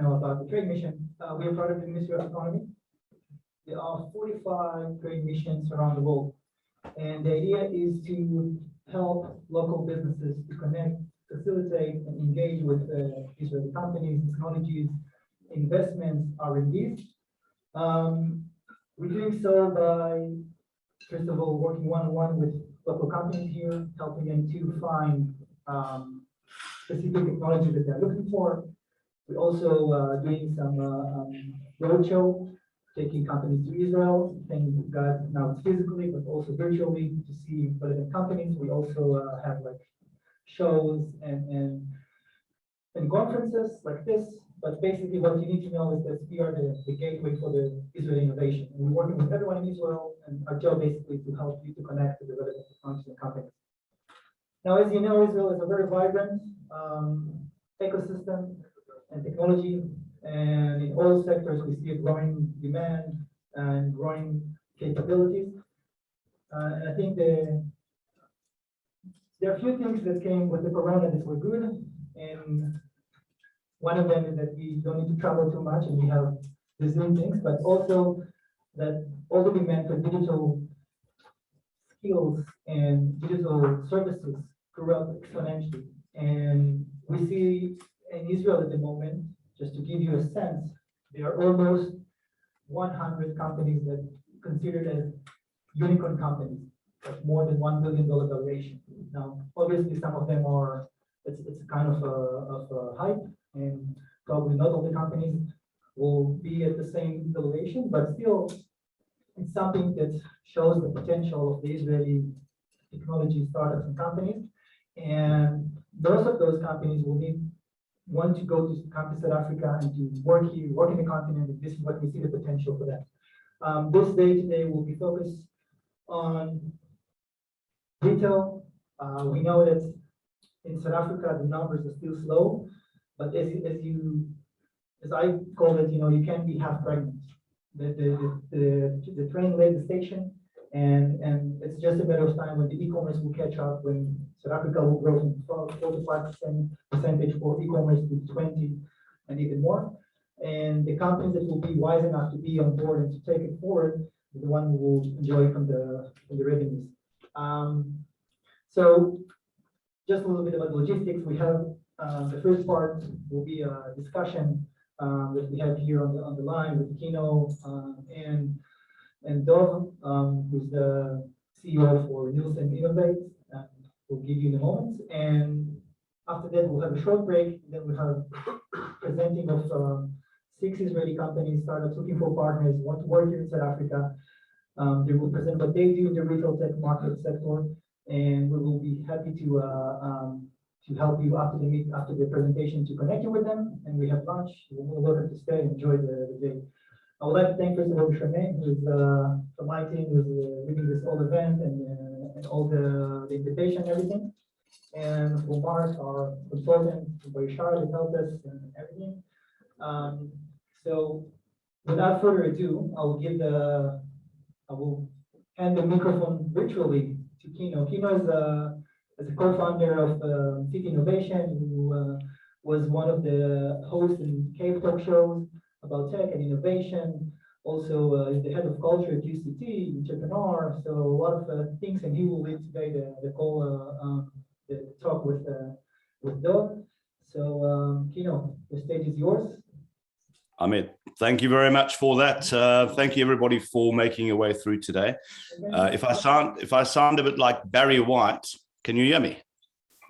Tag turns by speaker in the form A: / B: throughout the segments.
A: know about the trade mission. We are part of the Ministry of Economy. There are 45 trade missions around the world. And the idea is to help local businesses to connect, facilitate, and engage with Israeli companies, technologies, investments, R&D. We're doing so by, first of all, working one-on-one with local companies here, helping them to find specific technologies that they're looking for. We're also doing some roadshow, taking companies to Israel. Thank God now it's physically, but also virtually to see relevant companies. We also have like shows and conferences like this. But basically what you need to know is that we are the gateway for the Israeli innovation. And we're working with everyone in Israel, and our job basically to help you to connect to the relevant technologies and companies. Now, as you know, Israel is a very vibrant ecosystem and technology, and in all sectors we see a growing demand and growing capabilities. And I think there are a few things that came with the corona that were good, and one of them is that we don't need to travel too much and we have the Zoom things, but also that all the demand for digital skills and digital services grew up exponentially. And we see in Israel at the moment, just to give you a sense, there are almost 100 companies that are considered as unicorn companies, with more than $1 billion valuation. Now, obviously, some of them are, it's kind of a hype, and probably not all the companies will be at the same valuation, but still, it's something that shows the potential of the Israeli technology startups and companies. And most of those companies will want to come to South Africa and to work here, work in the continent, and this is what we see the potential for that. This day today will be focused on retail. We know that in South Africa, the numbers are still slow, but as I call it, you can be half pregnant. The train left the station, and it's just a matter of time when the e-commerce will catch up, when South Africa will grow from 4 to 5% percentage for e-commerce to 20 and even more. And the companies that will be wise enough to be on board and to take it forward is the one who will enjoy from the revenues. So just a little bit about logistics. We have the first part will be a discussion that we have here on the line with Kino and Dov, who's the CEO for Nielsen Innovate, and we'll give you in a moment. And after that, we'll have a short break. Then we'll have presenting of 6 Israeli companies, startups looking for partners, want to work here in South Africa. They will present what they do in the retail tech market sector, and we will be happy to help you after the presentation to connect you with them. And we have lunch. You're more welcome to stay and enjoy the day. I would like to thank first of all Charmaine, who's from my team, who's leading this whole event and all the invitation and everything. And for Mark, our consultant, for Ishar, that helped us and everything. So without further ado, I will hand the microphone virtually to Kino. Kino is a co-founder of City Innovation, who was one of the hosts in Cave Talk shows about tech and innovation. Also, is the head of culture at UCT, entrepreneur. So a lot of things, and he will lead today the talk with Dov. So Kino, the stage is yours.
B: Amit, thank you very much for that. Thank you everybody for making your way through today. If I sound a bit like Barry White, can you hear me?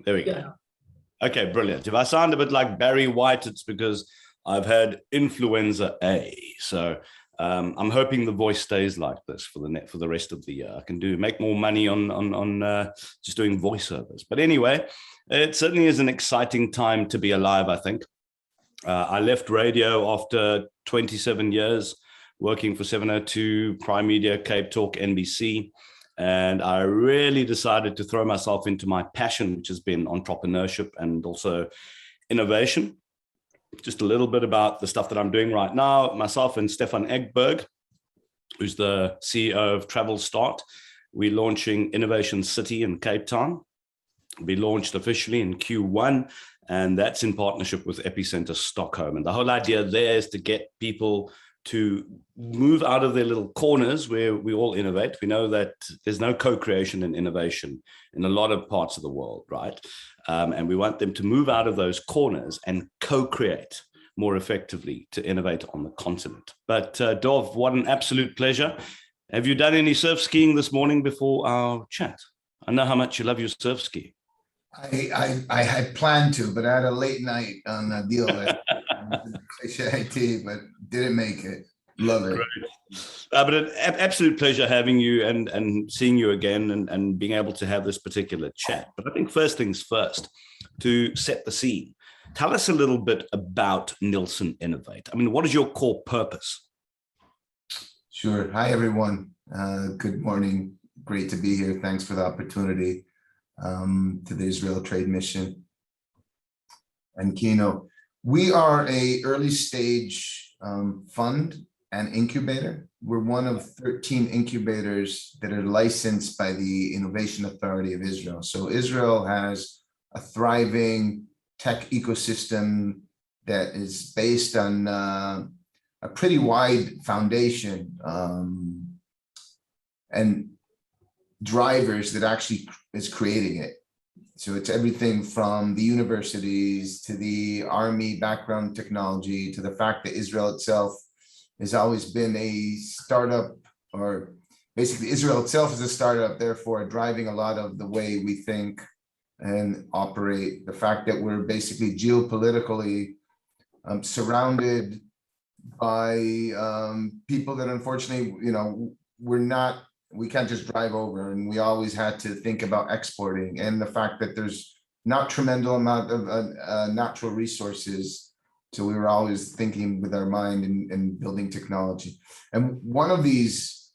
B: There we go. Yeah. Okay, brilliant. If I sound a bit like Barry White, it's because I've had influenza A. So I'm hoping the voice stays like this for the rest of the year. I can make more money on just doing voiceovers. But anyway, it certainly is an exciting time to be alive, I think. I left radio after 27 years working for 702, Prime Media, Cape Talk, NBC. And I really decided to throw myself into my passion, which has been entrepreneurship and also innovation. Just a little bit about the stuff that I'm doing right now. Myself and Stefan Egberg, who's the CEO of Travel Start, we're launching Innovation City in Cape Town. We launched officially in Q1, And that's in partnership with Epicenter Stockholm. And the whole idea there is to get people to move out of their little corners where we all innovate. We know that there's no co-creation and innovation in a lot of parts of the world, right? And we want them to move out of those corners and co-create more effectively to innovate on the continent. But Dov, what an absolute pleasure. Have you done any surf skiing this morning before our chat? I know how much you love your surf skiing.
C: I had planned to, but I had a late night on a deal that IT, but didn't make it. Love it.
B: But an absolute pleasure having you and seeing you again and being able to have this particular chat. But I think first things first, to set the scene, tell us a little bit about Nielsen Innovate. I mean, what is your core purpose?
C: Sure. Hi, everyone. Good morning. Great to be here. Thanks for the opportunity. To the Israel Trade Mission and Kino. We are a early stage fund and incubator. We're one of 13 incubators that are licensed by the Innovation Authority of Israel. So Israel has a thriving tech ecosystem that is based on a pretty wide foundation and drivers that actually is creating it. So it's everything from the universities to the army background technology to the fact that Israel itself has always been a startup, or basically Israel itself is a startup, therefore driving a lot of the way we think and operate. The fact that we're basically geopolitically surrounded by people that unfortunately, we can't just drive over, and we always had to think about exporting, and the fact that there's not tremendous amount of natural resources. So we were always thinking with our mind and building technology. And one of these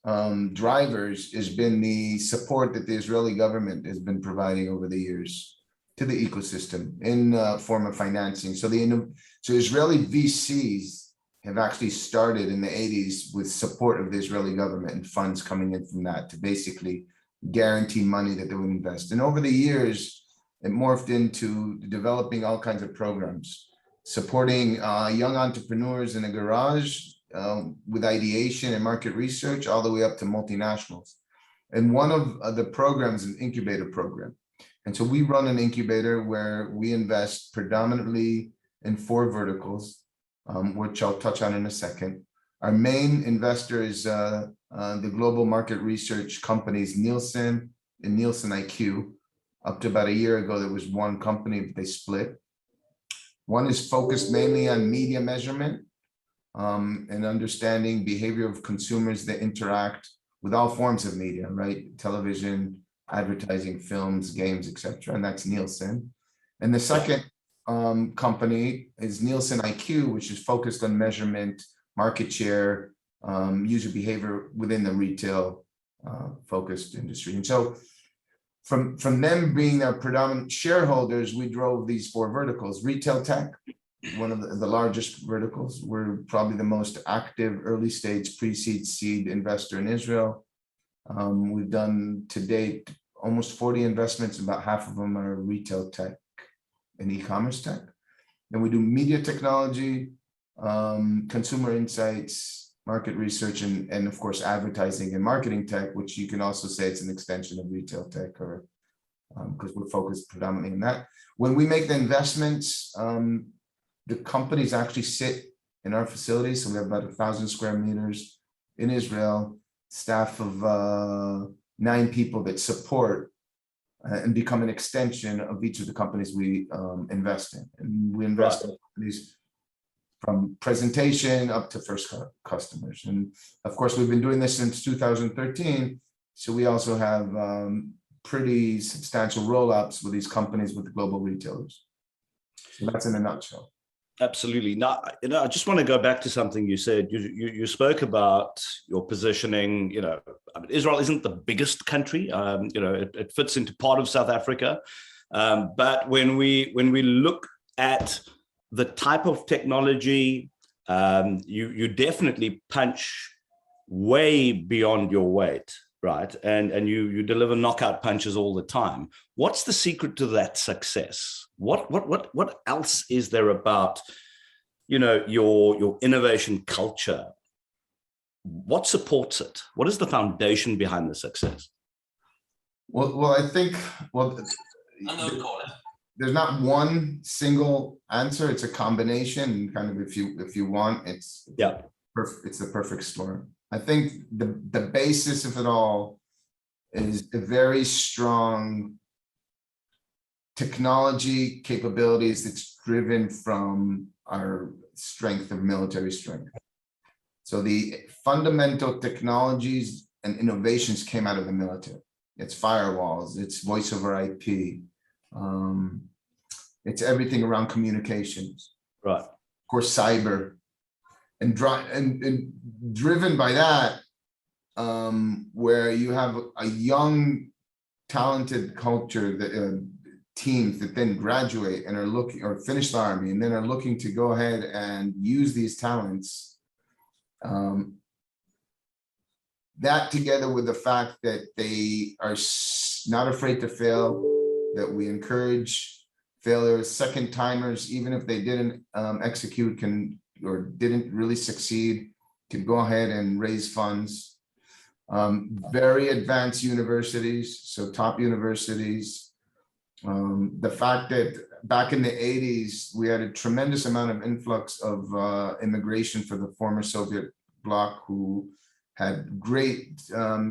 C: drivers has been the support that the Israeli government has been providing over the years to the ecosystem in form of financing. So Israeli VCs have actually started in the 80s with support of the Israeli government and funds coming in from that to basically guarantee money that they would invest. And over the years, it morphed into developing all kinds of programs, supporting young entrepreneurs in a garage with ideation and market research, all the way up to multinationals. And one of the programs is an incubator program. And so we run an incubator where we invest predominantly in 4 verticals, which I'll touch on in a second. Our main investor is the global market research companies Nielsen and Nielsen IQ. Up to about a year ago, there was one company, but they split. One is focused mainly on media measurement and understanding behavior of consumers that interact with all forms of media, right? Television, advertising, films, games, etc. And that's Nielsen. And the second company is Nielsen IQ, which is focused on measurement, market share, user behavior within the retail focused industry. And so from them being our predominant shareholders, we drove these 4 verticals. Retail tech, one of the largest verticals. We're probably the most active early stage pre-seed seed investor in Israel. We've done to date almost 40 investments, about half of them are retail tech and e-commerce tech. Then we do media technology, consumer insights, market research, and of course, advertising and marketing tech, which you can also say it's an extension of retail tech, or because we're focused predominantly on that. When we make the investments, the companies actually sit in our facilities. So we have about 1,000 square meters in Israel, staff of 9 people that support and become an extension of each of the companies we invest in. And we invest in companies from presentation up to first customers. And of course, we've been doing this since 2013. So we also have pretty substantial roll-ups with these companies with the global retailers. So that's in a nutshell.
B: Absolutely. Now, I just want to go back to something you said. You spoke about your positioning. I mean, Israel isn't the biggest country. It fits into part of South Africa. But when we look at the type of technology, you definitely punch way beyond your weight right? And you deliver knockout punches all the time. What's the secret to that success? What else is there about, you know, your innovation culture? What supports it? What is the foundation behind the success?
C: Well, I think, well, there's not one single answer. It's a combination, kind of, if you want, it's
B: Yeah.
C: it's the perfect storm. I think the basis of it all is a very strong technology capabilities that's driven from our strength of military strength. So the fundamental technologies and innovations came out of the military. It's firewalls, it's voice over IP, it's everything around communications.
B: Right.
C: Of course, cyber, and driven by that, where you have a young, talented culture that teams that then graduate and are looking, or finish the army and then are looking to go ahead and use these talents. That together with the fact that they are not afraid to fail, that we encourage failures, second timers, even if they didn't execute or didn't really succeed, can go ahead and raise funds. Very advanced universities, so top universities. The fact that back in the 80s, we had a tremendous amount of influx of immigration for the former Soviet bloc, who had great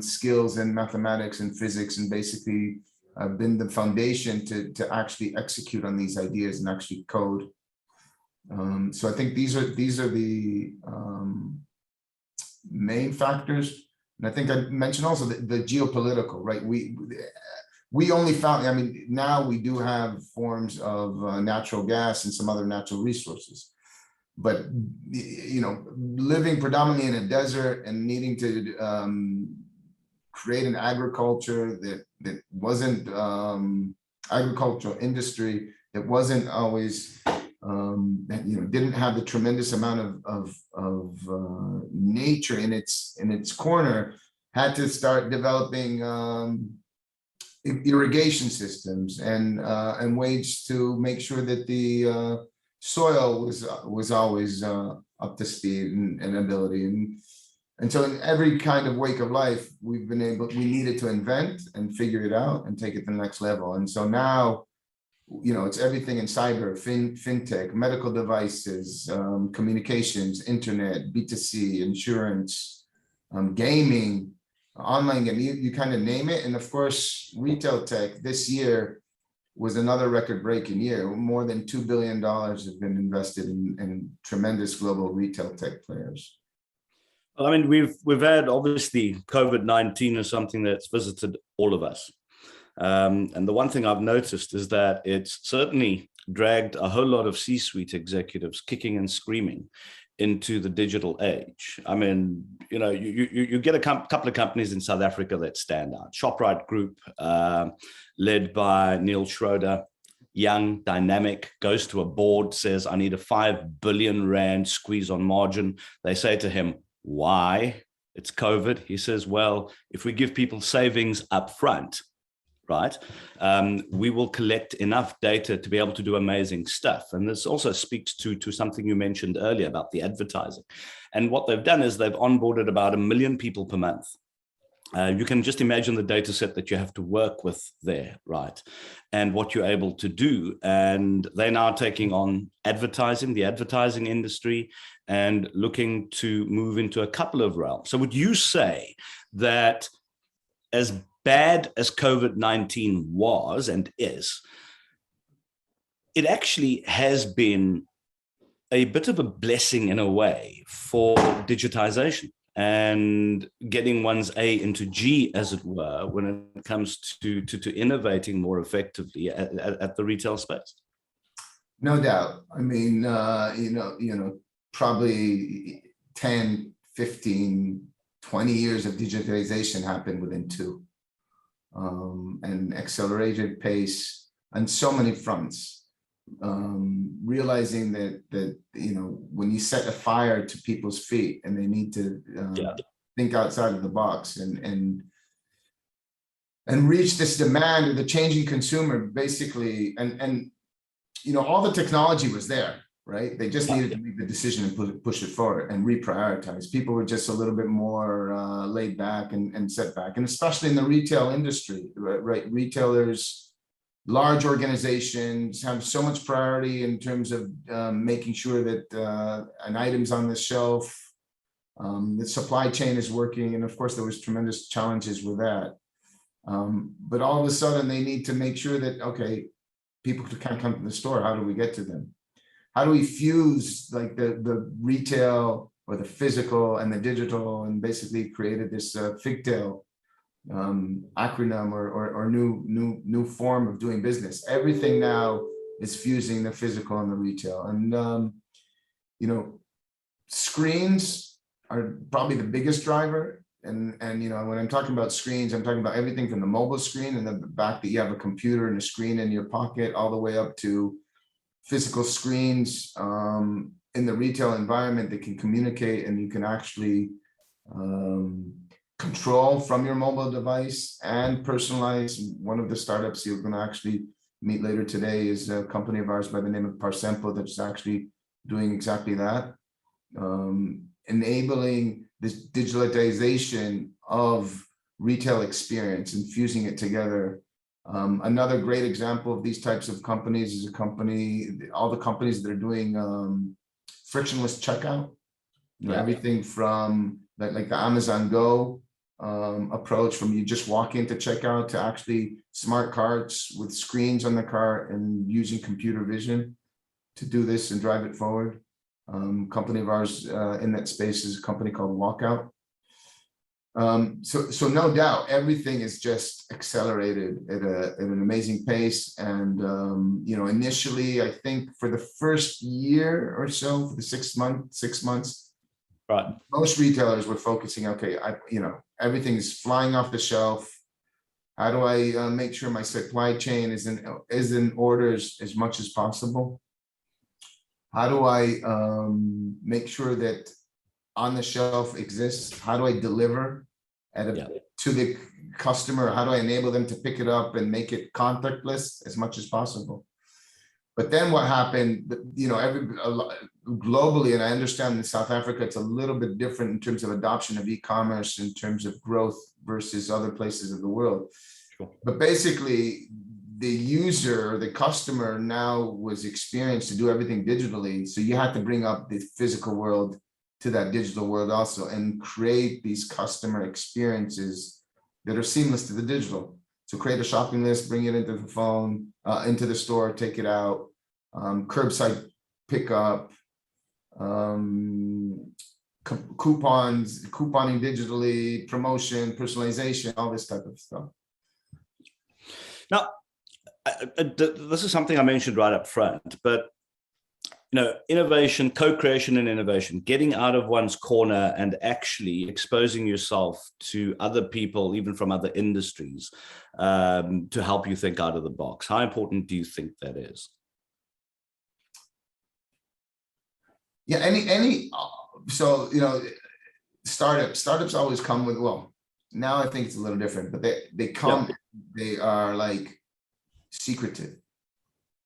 C: skills in mathematics and physics, and basically been the foundation to actually execute on these ideas and actually code. So I think these are the main factors. And I think I mentioned also the geopolitical, right? We only found, I mean, now we do have forms of natural gas and some other natural resources. But, you know, living predominantly in a desert and needing to create an agriculture that wasn't agricultural industry, that wasn't always, that, you know, didn't have the tremendous amount of nature in its corner, had to start developing irrigation systems and ways to make sure that the soil was always up to speed and ability. And so in every kind of wake of life, we needed to invent and figure it out and take it to the next level. And so now, you know, it's everything in cyber, fintech, medical devices, communications, internet, B2C, insurance, gaming, online game, you kind of name it. And of course, retail tech this year was another record-breaking year. More than $2 billion have been invested in tremendous global retail tech players.
B: Well, I mean, we've had, obviously, COVID-19 is something that's visited all of us. And the one thing I've noticed is that it's certainly dragged a whole lot of C-suite executives kicking and screaming into the digital age. I mean, you know, you get a couple of companies in South Africa that stand out. ShopRite Group, led by Neil Schroeder, young, dynamic, goes to a board, says, I need a 5 billion rand squeeze on margin. They say to him, why? It's COVID. He says, well, if we give people savings up front, right, we will collect enough data to be able to do amazing stuff. And this also speaks to something you mentioned earlier about the advertising. And what they've done is they've onboarded about 1 million people per month. You can just imagine the data set that you have to work with there, right? And what you're able to do. And they're now taking on advertising, the advertising industry, and looking to move into a couple of realms. So would you say that as bad as COVID-19 was and is, it actually has been a bit of a blessing in a way for digitization and getting one's A into G, as it were, when it comes to innovating more effectively at the retail space?
C: No doubt. I mean, probably 10, 15, 20 years of digitalization happened within 2. And accelerated pace on so many fronts. Realizing that you know, when you set a fire to people's feet and they need to think outside of the box and and reach this demand of the changing consumer, basically. And all the technology was there, right? They just needed to make the decision and push it forward and reprioritize. People were just a little bit more laid back and set back, and especially in the retail industry, right? Retailers, large organizations have so much priority in terms of making sure that an item's on the shelf, the supply chain is working, and of course there was tremendous challenges with that. But all of a sudden they need to make sure that, okay, people can't come to the store. How do we get to them? How do we fuse like the retail or the physical and the digital, and basically created this figtail acronym or new form of doing business. Everything now is fusing the physical and the retail. And screens are probably the biggest driver. And when I'm talking about screens, I'm talking about everything from the mobile screen and the fact that you have a computer and a screen in your pocket, all the way up to physical screens in the retail environment that can communicate, and you can actually control from your mobile device and personalize. One of the startups you're going to actually meet later today is a company of ours by the name of Parsempo that's actually doing exactly that, enabling this digitalization of retail experience and fusing it together. Another great example of these types of companies is all the companies that are doing frictionless checkout. Everything from like the Amazon Go approach, from you just walk in to checkout to actually smart carts with screens on the cart and using computer vision to do this and drive it forward. Company of ours in that space is a company called Walkout. So no doubt everything is just accelerated at an amazing pace. And initially, I think for the first year or so, for the 6 months,
B: right,
C: most retailers were focusing, okay, everything is flying off the shelf. How do I make sure my supply chain is in order as much as possible? How do I make sure that on the shelf exists? How do I deliver to the customer? How do I enable them to pick it up and make it contactless as much as possible? But then what happened, globally, and I understand in South Africa, it's a little bit different in terms of adoption of e-commerce, in terms of growth versus other places of the world.
B: Sure.
C: But basically, the user, the customer now was experienced to do everything digitally. So you had to bring up the physical world to that digital world also, and create these customer experiences that are seamless to the digital. So create a shopping list, bring it into the phone, into the store, take it out, curbside pickup, coupons, couponing digitally, promotion, personalization, all this type of stuff.
B: Now, this is something I mentioned right up front, but innovation, co-creation and innovation, getting out of one's corner and actually exposing yourself to other people, even from other industries, to help you think out of the box. How important do you think that is?
C: Yeah, startups always come with, well, now I think it's a little different, but they come, they are like secretive.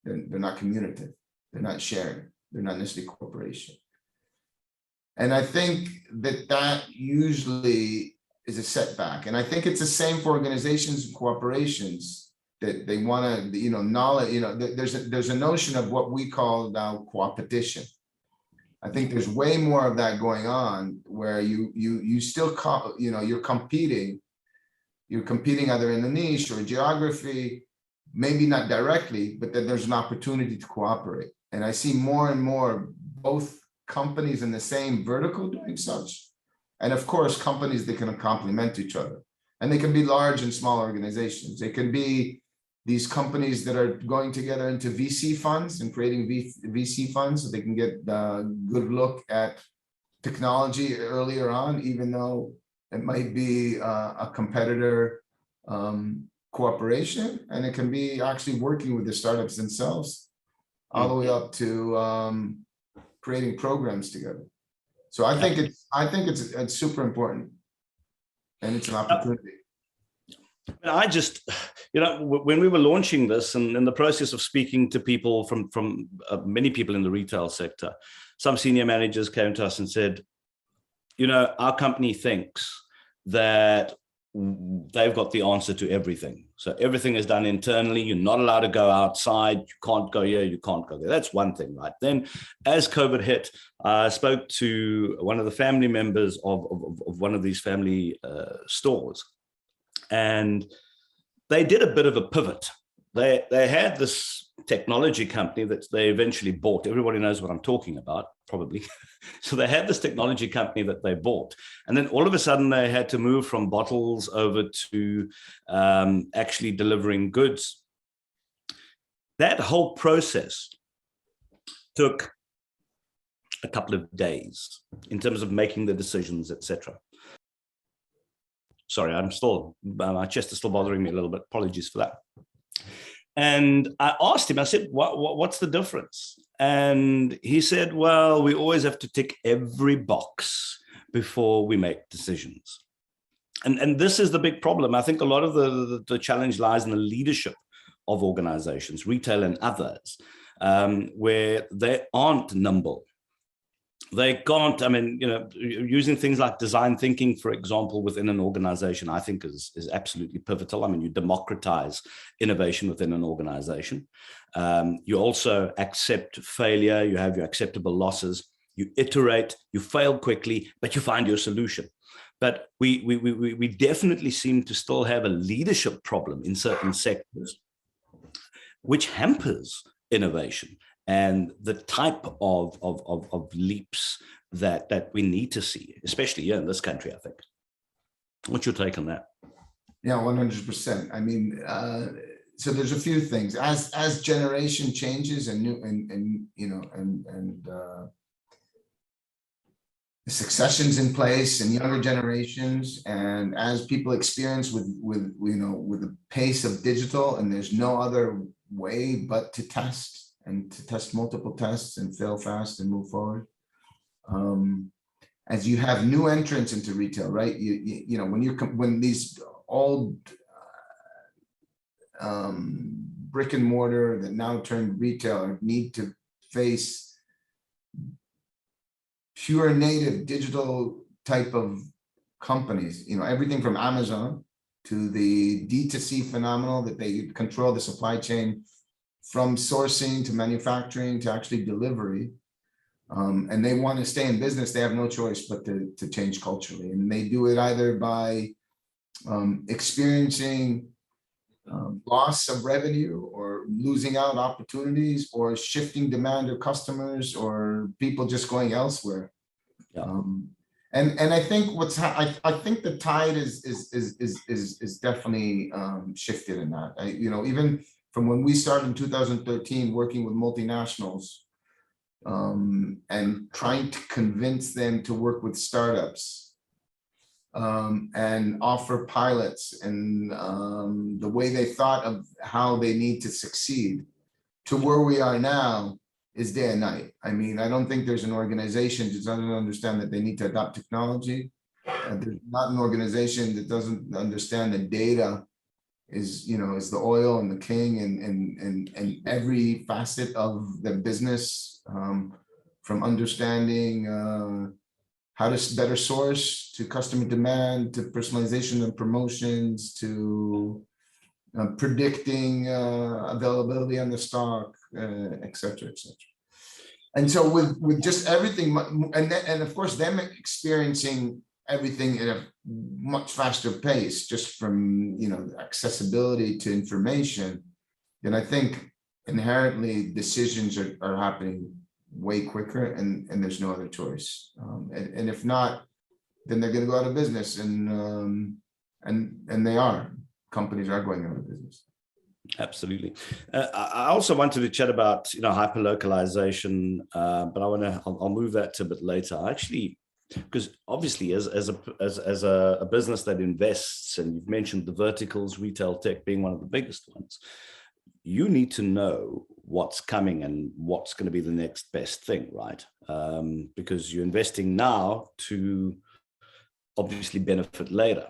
C: They're not communicative. They're not sharing. They're not necessarily corporation. And I think that usually is a setback. And I think it's the same for organizations and corporations, that they want to, knowledge, there's a notion of what we call now coopetition. I think there's way more of that going on, where you still, you're competing either in the niche or geography, maybe not directly, but then there's an opportunity to cooperate. And I see more and more both companies in the same vertical doing such, and of course, companies that can complement each other. And they can be large and small organizations. They can be these companies that are going together into VC funds and creating VC funds so they can get a good look at technology earlier on, even though it might be a competitor cooperation. And it can be actually working with the startups themselves, all the way up to creating programs together. So I think it's super important, and it's an opportunity.
B: And I just, when we were launching this and in the process of speaking to people from many people in the retail sector, some senior managers came to us and said, our company thinks that they've got the answer to everything. So everything is done internally. You're not allowed to go outside. You can't go here. You can't go there. That's one thing, right? Then as COVID hit, I spoke to one of the family members of one of these family stores. And they did a bit of a pivot. They had this technology company that they eventually bought. Everybody knows what I'm talking about, probably. So they had this technology company that they bought. And then all of a sudden they had to move from bottles over to actually delivering goods. That whole process took a couple of days in terms of making the decisions, etc. Sorry, my chest is still bothering me a little bit. Apologies for that. And I asked him, I said, what's the difference? And he said, well, we always have to tick every box before we make decisions. And this is the big problem. I think a lot of the challenge lies in the leadership of organizations, retail and others, where they aren't nimble. They can't, using things like design thinking, for example, within an organization, I think is absolutely pivotal. You democratize innovation within an organization. You also accept failure. You have your acceptable losses. You iterate, you fail quickly, but you find your solution. But we definitely seem to still have a leadership problem in certain sectors, which hampers innovation and the type of leaps that we need to see, especially here in this country, I think. What's your take on that?
C: Yeah, 100%. So there's a few things as generation changes and the succession's in place and younger generations, and as people experience with the pace of digital, and there's no other way but to test and to test multiple tests and fail fast and move forward. As you have new entrants into retail, right? When these old brick and mortar that now turned retail need to face pure native digital type of companies, everything from Amazon to the D2C phenomenal that they control the supply chain from sourcing to manufacturing to actually delivery, and they want to stay in business. They have no choice but to change culturally, and they do it either by experiencing loss of revenue or losing out opportunities or shifting demand of customers or people just going elsewhere.
B: Yeah.
C: And I think I think the tide is definitely shifted in that. Even from when we started in 2013 working with multinationals and trying to convince them to work with startups and offer pilots and the way they thought of how they need to succeed to where we are now is day and night. I don't think there's an organization that doesn't understand that they need to adopt technology. There's not an organization that doesn't understand that data is the oil and the king and every facet of the business, from understanding how to better source to customer demand to personalization and promotions to predicting availability on the stock, et cetera, et cetera. And so with just everything, and of course them experiencing everything at a much faster pace, just from accessibility to information, then I think inherently decisions are happening way quicker, and there's no other choice. And if not, then they're going to go out of business, and they are. Companies are going out of business. Absolutely.
B: I also wanted to chat about hyperlocalization, but I'll move that to a bit later. Actually, because obviously as a business that invests, and you've mentioned the verticals, retail tech being one of the biggest ones, you need to know what's coming and what's going to be the next best thing, right? Because you're investing now to obviously benefit later.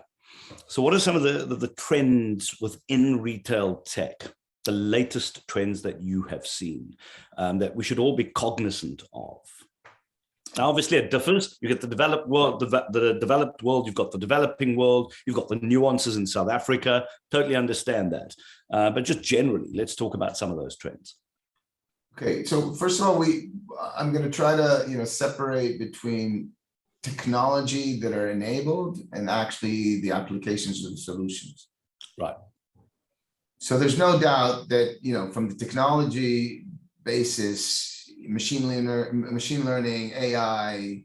B: So what are some of the trends within retail tech, the latest trends that you have seen that we should all be cognizant of? Now, obviously, it differs. You get the developed world, the developed world, you've got the developing world, you've got the nuances in South Africa. Totally understand that. But just generally, let's talk about some of those trends.
C: Okay, so first of all, I'm going to try to separate between technology that are enabled and actually the applications of the solutions.
B: Right.
C: So there's no doubt that from the technology basis, machine learning, AI,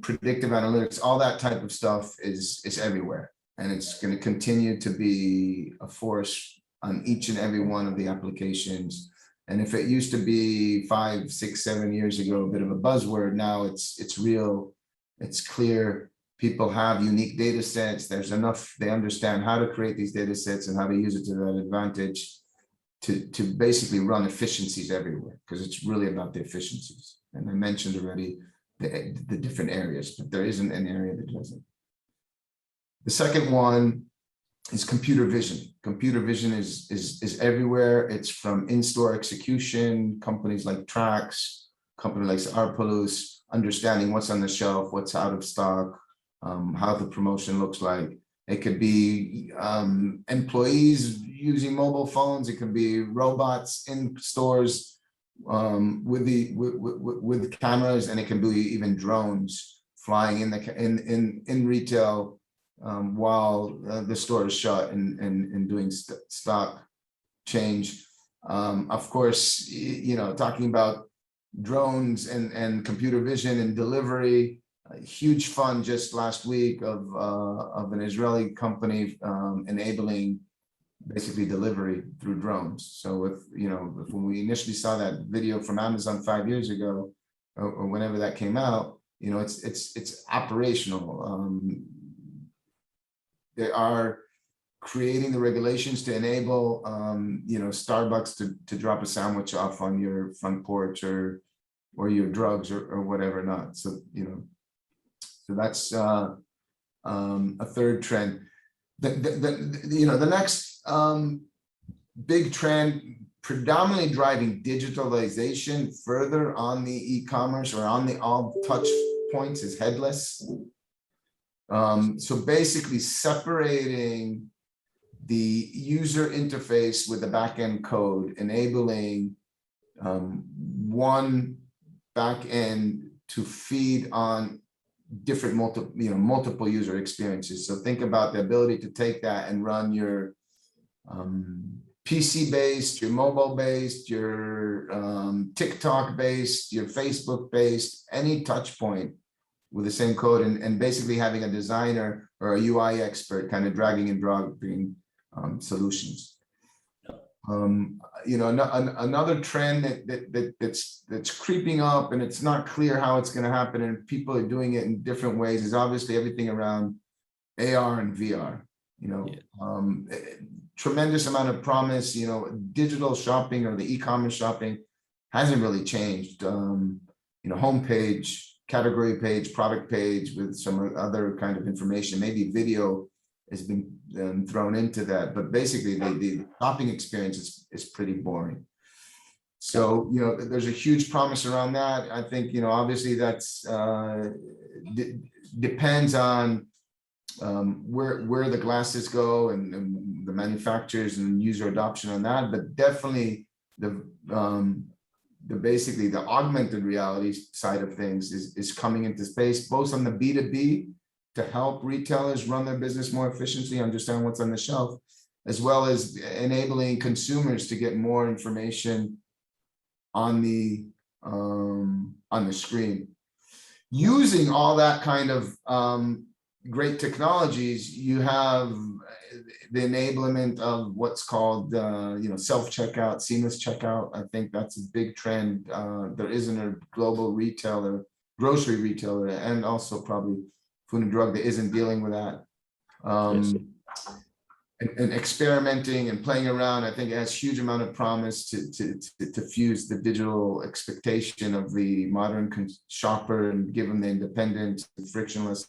C: predictive analytics, all that type of stuff is everywhere, and it's going to continue to be a force on each and every one of the applications. And if it used to be 5, 6, 7 years ago, a bit of a buzzword, now it's real, it's clear. People have unique data sets. There's enough, they understand how to create these data sets and how to use it to their advantage to basically run efficiencies everywhere, because it's really about the efficiencies. And I mentioned already the different areas, but there isn't an area that doesn't. The second one is computer vision. Computer vision is everywhere. It's from in-store execution, companies like Trax, companies like R12bn, understanding what's on the shelf, what's out of stock, how the promotion looks like. It could be employees using mobile phones. It could be robots in stores with cameras, and it can be even drones flying in retail while the store is shut and doing stock change. Of course, talking about drones and computer vision and delivery. A huge fund just last week of an Israeli company enabling basically delivery through drones. So when we initially saw that video from Amazon 5 years ago, or whenever that came out, it's operational. They are creating the regulations to enable Starbucks to drop a sandwich off on your front porch or your drugs or whatever not. So so that's a third trend. The next big trend, predominantly driving digitalization further on the e-commerce or on the all touch points, is headless. So basically separating the user interface with the backend code, enabling one backend to feed on different multiple user experiences. So think about the ability to take that and run your PC based, your mobile based, your TikTok based, your Facebook based, any touch point with the same code, and basically having a designer or a UI expert kind of dragging and dropping solutions. Another trend that's creeping up, and it's not clear how it's going to happen, and people are doing it in different ways, is obviously everything around AR and VR. Tremendous amount of promise. Digital shopping or the e-commerce shopping hasn't really changed. Homepage, category page, product page with some other kind of information, maybe video has been thrown into that, but basically the shopping experience is pretty boring. So there's a huge promise around that. I think obviously that's depends on where the glasses go and the manufacturers and user adoption on that, but definitely basically the augmented reality side of things is coming into space, both on the B2B to help retailers run their business more efficiently, understand what's on the shelf, as well as enabling consumers to get more information on the screen. Using all that kind of great technologies, you have the enablement of what's called self-checkout, seamless checkout. I think that's a big trend. There isn't a global retailer, grocery retailer, and also probably food and drug that isn't dealing with that.
B: Yes.
C: And experimenting and playing around, I think it has huge amount of promise to fuse the digital expectation of the modern shopper and give them the independence, the frictionless.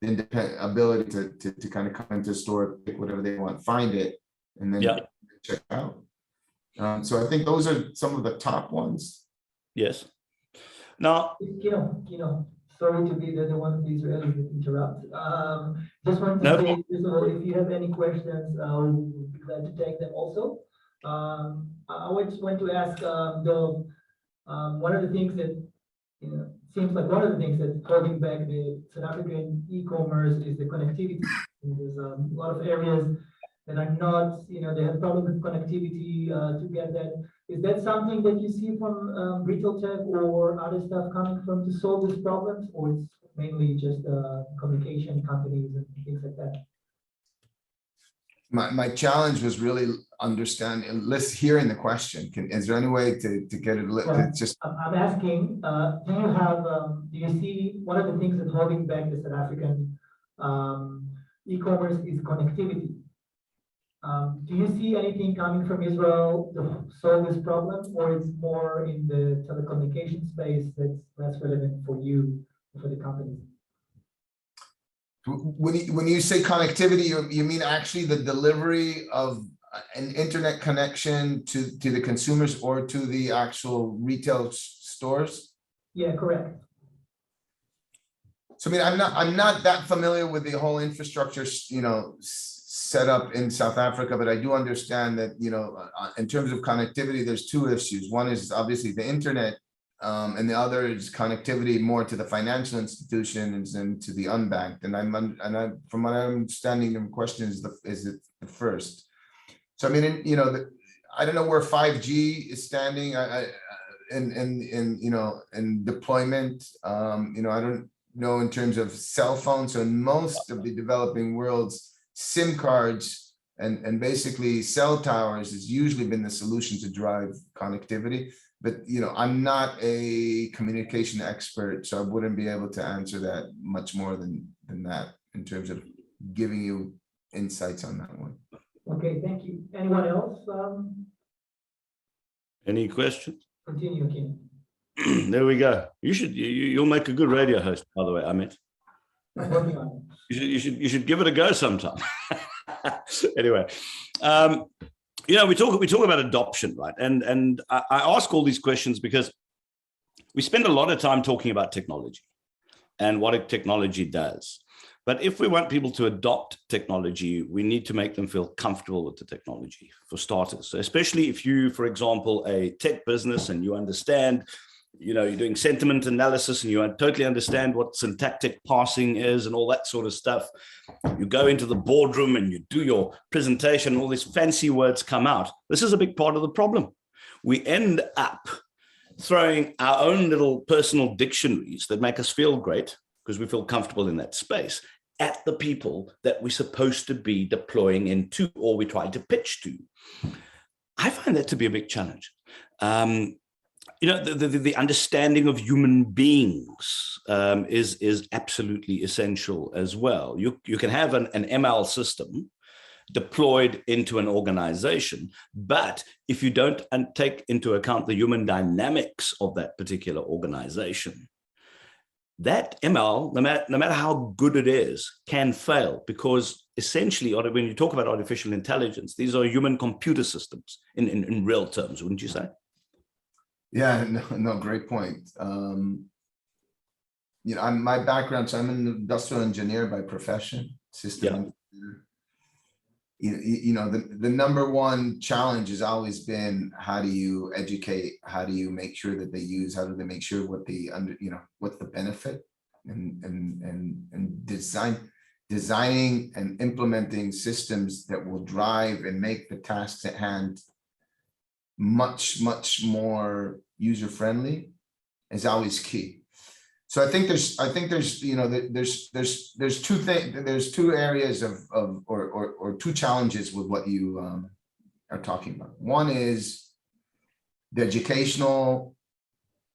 C: independent ability to kind of come into the store, pick whatever they want, find it, and then
B: Yeah.
C: check out. So I think those are some of the top ones.
B: Yes. Now,
A: Sorry to be the one of the Israelis that interrupt. Just wanted to
B: No.
A: say, first of all, if you have any questions, we'd be glad to take them also. I just want to ask, though, one of the things that, seems like one of the things that's holding back the South African e-commerce is the connectivity. And there's a lot of areas that are not, they have problems with connectivity to get that. Is that something that you see from retail tech or other stuff coming from to solve these problems, or it's mainly just communication companies and things like that?
C: My challenge was really understanding, hearing the question. Is there any way to get it?
A: Well,
C: Just
A: I'm asking, do you see one of the things that's holding back the South African e-commerce is connectivity? Do you see anything coming from Israel to solve this problem, or it's more in the telecommunication space that's less relevant for you, for the company?
C: when you say connectivity, you mean actually the delivery of an internet connection to the consumers or to the actual retail stores?
A: Yeah, correct.
C: So I mean, I'm not that familiar with the whole infrastructure, set up in South Africa, but I do understand that, in terms of connectivity, there's two issues. One is obviously the internet, and the other is connectivity more to the financial institutions and to the unbanked. And from my understanding, the question is it the first? So I mean, I don't know where 5G is standing in deployment. I don't know in terms of cell phones. So in most of the developing worlds, SIM cards and basically cell towers has usually been the solution to drive connectivity. But I'm not a communication expert, so I wouldn't be able to answer that much more than that in terms of giving you insights on that one.
A: Okay, thank you. Anyone else?
B: any questions?
A: Continue, Kim.
B: There we go. You'll make a good radio host, by the way, Amit.
A: I'm working on it.
B: You should give it a go sometime. Anyway, we talk about adoption, right? And I ask all these questions because we spend a lot of time talking about technology and what technology does. But if we want people to adopt technology, we need to make them feel comfortable with the technology, for starters. So especially if you, for example, a tech business and you understand, you're doing sentiment analysis and you totally understand what syntactic parsing is and all that sort of stuff. You go into the boardroom and you do your presentation, and all these fancy words come out. This is a big part of the problem. We end up throwing our own little personal dictionaries that make us feel great because we feel comfortable in that space at the people that we're supposed to be deploying into or we try to pitch to. I find that to be a big challenge. The understanding of human beings is absolutely essential as well. You can have an ML system deployed into an organization, but if you don't take into account the human dynamics of that particular organization, that ML, no matter how good it is, can fail, because essentially, when you talk about artificial intelligence, these are human computer systems in real terms, wouldn't you say?
C: Yeah, no, great point. My background, so I'm an industrial engineer by profession, system engineer. The number one challenge has always been, how do you educate? How do you make sure that they use? How do they make sure what's the benefit? And designing and implementing systems that will drive and make the tasks at hand much more user friendly is always key. So I think there's two areas or two challenges with what you are talking about. One is the educational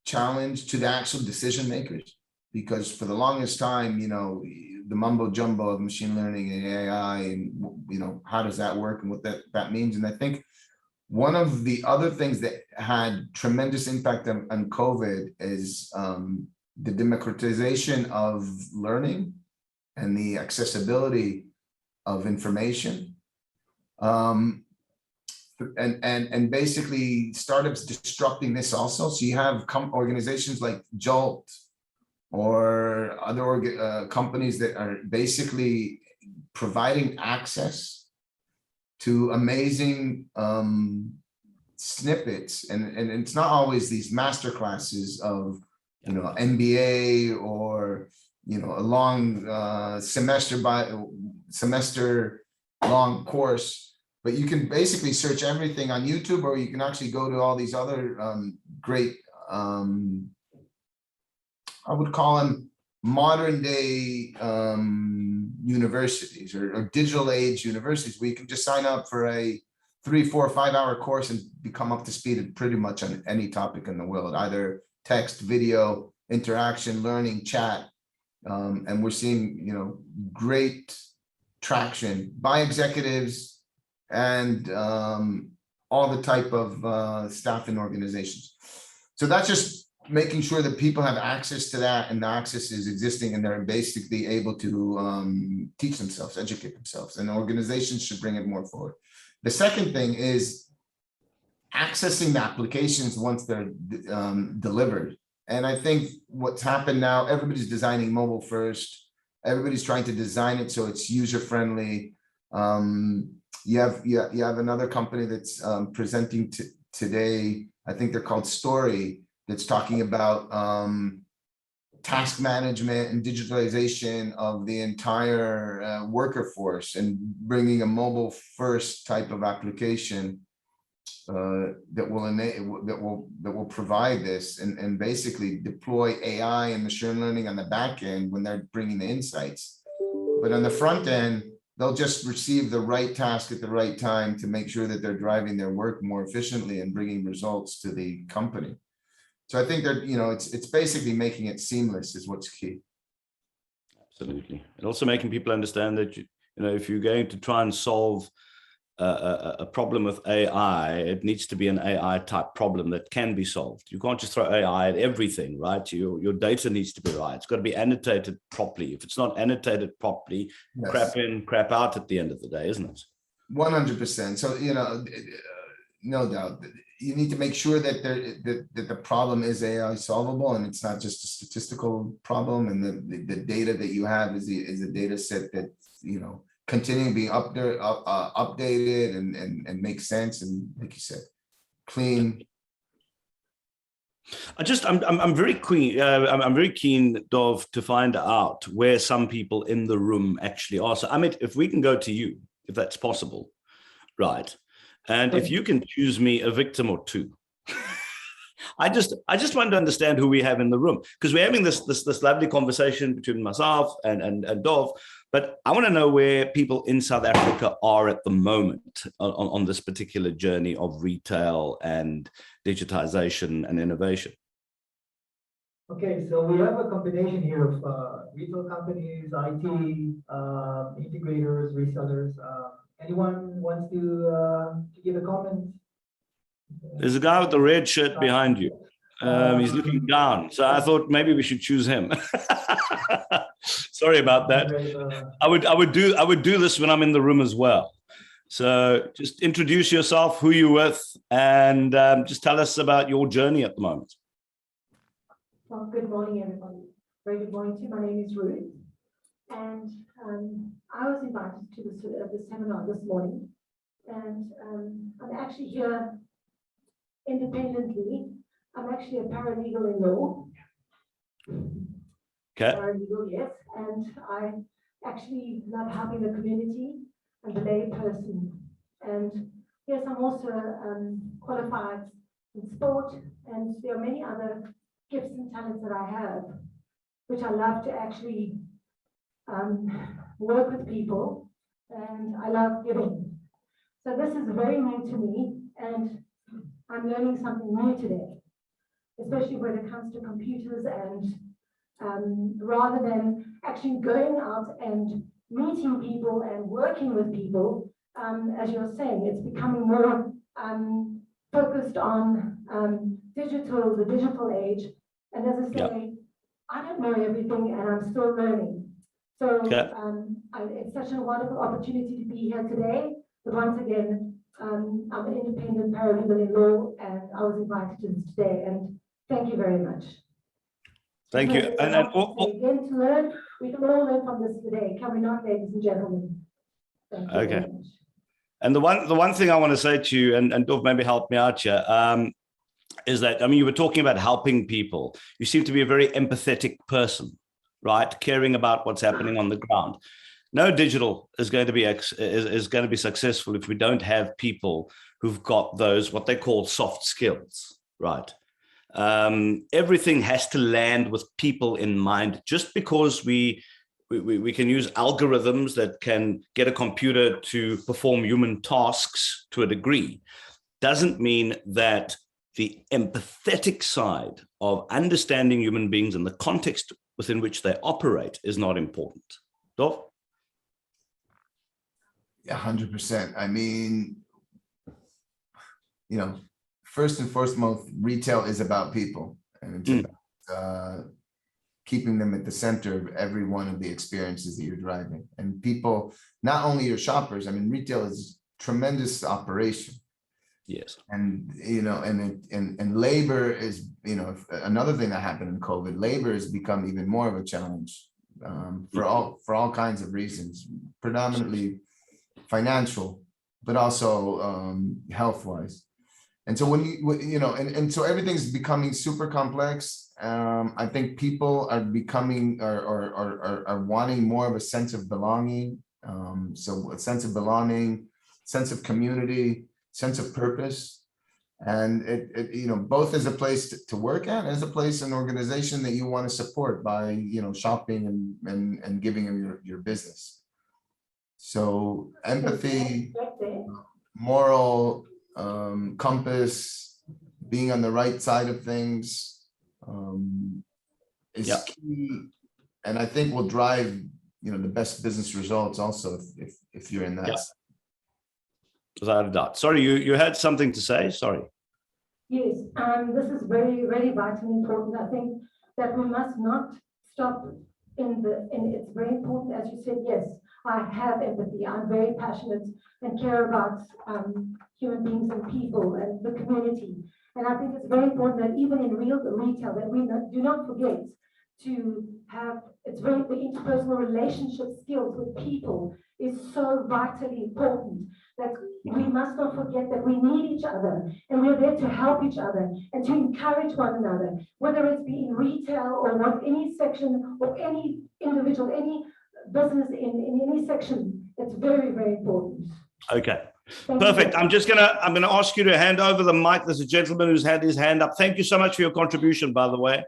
C: challenge to the actual decision makers, because for the longest time, the mumbo jumbo of machine learning and AI and how does that work and what that means. And I think one of the other things that had tremendous impact on COVID is the democratization of learning and the accessibility of information. And basically startups disrupting this also. So you have organizations like Jolt or other companies that are basically providing access to amazing snippets, and it's not always these master classes of, you know, MBA or, you know, a long semester long course, but you can basically search everything on YouTube, or you can actually go to all these other great, I would call them modern day universities or digital age universities, where you can just sign up for a 3, 4, 5 hour course and become up to speed at pretty much on any topic in the world, either text, video, interaction, learning, chat. And we're seeing, you know, great traction by executives and all the type of staff and organizations. So that's just making sure that people have access to that, and the access is existing, and they're basically able to teach themselves, educate themselves, and organizations should bring it more forward. The second thing is accessing the applications once they're delivered. And I think what's happened now, everybody's designing mobile first. Everybody's trying to design it so it's user friendly. You have another company that's presenting today. I think they're called Story, that's talking about task management and digitalization of the entire worker force, and bringing a mobile first type of application that will enable, that will provide this, and basically deploy AI and machine learning on the back end when they're bringing the insights. But on the front end, they'll just receive the right task at the right time to make sure that they're driving their work more efficiently and bringing results to the company. So I think that, you know, it's basically making it seamless is what's key.
B: Absolutely. And also making people understand that, you know, if you're going to try and solve a problem with AI, it needs to be an AI type problem that can be solved. You can't just throw AI at everything, right? Your data needs to be right. It's got to be annotated properly. If it's not annotated properly,
C: Yes.
B: Crap in, crap out at the end of the day, isn't it?
C: 100%. So, you know, no doubt, you need to make sure that that the problem is AI solvable, and it's not just a statistical problem, and the data that you have is a data set that, you know, continuing being updated and make sense, and like you said, clean.
B: I'm very keen. I'm very keen, Dov, to find out where some people in the room actually are. So, Amit, if we can go to you, if that's possible, right? And if you can choose me a victim or two. I just want to understand who we have in the room, because we're having this lovely conversation between myself and Dov, but I want to know where people in South Africa are at the moment on this particular journey of retail and digitization and innovation.
A: Okay, so we have a combination here of retail companies, IT, integrators, resellers. Anyone wants to give a comment?
B: There's a guy with the red shirt behind you. He's looking down. So I thought maybe we should choose him. Sorry about that. I would do this when I'm in the room as well. So just introduce yourself, who you're with, and just tell us about your journey at the moment.
D: Well, good morning, everybody. Very good morning to you. My name is Ruth, and I was invited to the seminar this morning, and I'm actually here independently. I'm actually a paralegal in law.
B: Okay.
D: Paralegal, yes, and I actually love helping the community and the lay person. And yes, I'm also qualified in sport, and there are many other gifts and talents that I have, which I love to actually work with people, and I love giving. So this is very new to me, and I'm learning something new today, especially when it comes to computers, and rather than actually going out and meeting people and working with people, as you're saying, it's becoming more focused on the digital age. And as I say, I don't know everything, and I'm still learning. So
B: Okay.
D: it's such a wonderful opportunity to be here today. But once again, I'm an independent paralegal in law, and I was invited to this today. And thank you very much.
B: Thank you. And
D: Again, to learn, we can all learn from this today. Can we not, ladies and gentlemen? Thank you
B: Okay.
D: very much.
B: And the one thing I want to say to you, and Dov, maybe help me out here, is that, I mean, you were talking about helping people. You seem to be a very empathetic person, right? Caring about what's happening on the ground. No digital is going to be successful if we don't have people who've got those, what they call soft skills, right? Everything has to land with people in mind. Just because we can use algorithms that can get a computer to perform human tasks to a degree doesn't mean that the empathetic side of understanding human beings and the context within which they operate is not important. Dov?
C: Yeah, 100%. I mean, you know, first and foremost, retail is about people, and it's about keeping them at the center of every one of the experiences that you're driving. And people, not only your shoppers, I mean, retail is tremendous operation.
B: Yes.
C: And, you know, and labor is, you know, another thing that happened in COVID, labor has become even more of a challenge for all kinds of reasons, predominantly financial, but also health-wise. And so when you know, and so everything's becoming super complex. I think people are becoming are wanting more of a sense of belonging. So a sense of belonging, sense of community, sense of purpose, and it you know, both as a place to work at, as a place, an organization that you want to support by, you know, shopping and giving them your business. So empathy, moral compass, being on the right side of things is key, and I think will drive, you know, the best business results also if you're in that.
B: Without a doubt. Sorry, you had something to say? Sorry.
D: Yes, this is very, very vitally important. I think that we must not stop and it's very important, as you said, yes, I have empathy. I'm very passionate and care about human beings and people and the community. And I think it's very important that even in retail, that we do not forget to have, it's very, the interpersonal relationship skills with people is so vitally important that we must not forget that we need each other, and we're there to help each other and to encourage one another, whether it's be in retail or what, any section or any individual, any business in any section. It's very, very important.
B: Okay. Perfect. I'm gonna ask you to hand over the mic. There's a gentleman who's had his hand up. Thank you so much for your contribution, by the way.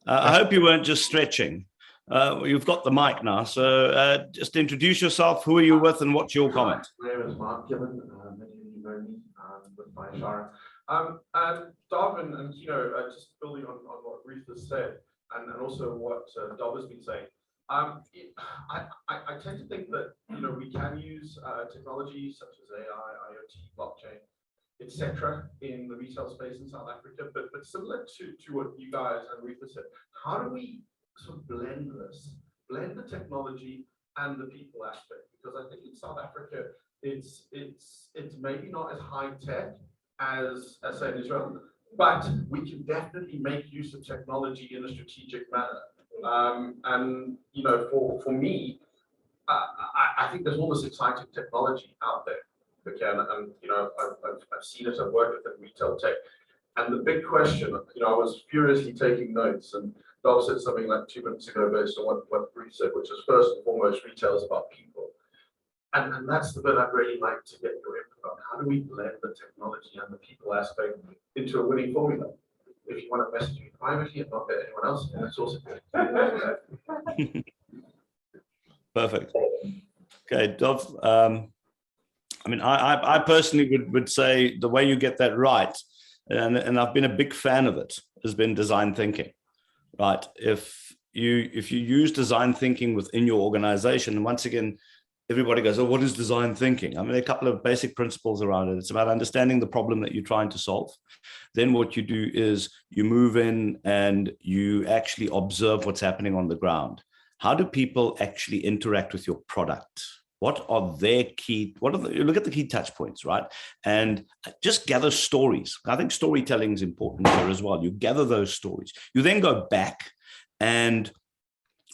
B: I hope you weren't just stretching. You've got the mic now, so just introduce yourself. Who are you with, and what's your comment?
E: My name is Mark Gibbon. Many of you know me with my Shara. And Darwin and Kino, just building on what Ruth has said, and also what Dov has been saying. I tend to think that, you know, we can use technology such as AI, IoT, blockchain, etc. in the retail space in South Africa. But similar to what you guys and Ruth have said, how do we sort of blend the technology and the people aspect? Because I think in South Africa, it's maybe not as high tech as say in Israel, but we can definitely make use of technology in a strategic manner. And you know, for me, I think there's all this exciting technology out there. Again, and you know, I've seen it. I've worked with it in retail tech, and the big question, you know, I was furiously taking notes, and Dov said something like 2 minutes ago based on what Bruce said, which is first and foremost, retail is about people. And that's the bit I'd really like to get your input on. How do we blend the technology and the people aspect into a winning formula? If you want to message me privately and not get anyone else, that's also good.
B: Perfect. Okay, Dov. I mean, I personally would say the way you get that right, and I've been a big fan of it, has been design thinking. Right. If you use design thinking within your organization, and once again, everybody goes, oh, what is design thinking? I mean, a couple of basic principles around it. It's about understanding the problem that you're trying to solve. Then what you do is you move in and you actually observe what's happening on the ground. how do people actually interact with your product? What are their key, you look at the key touch points, right? And just gather stories. I think storytelling is important here as well. You gather those stories. You then go back, and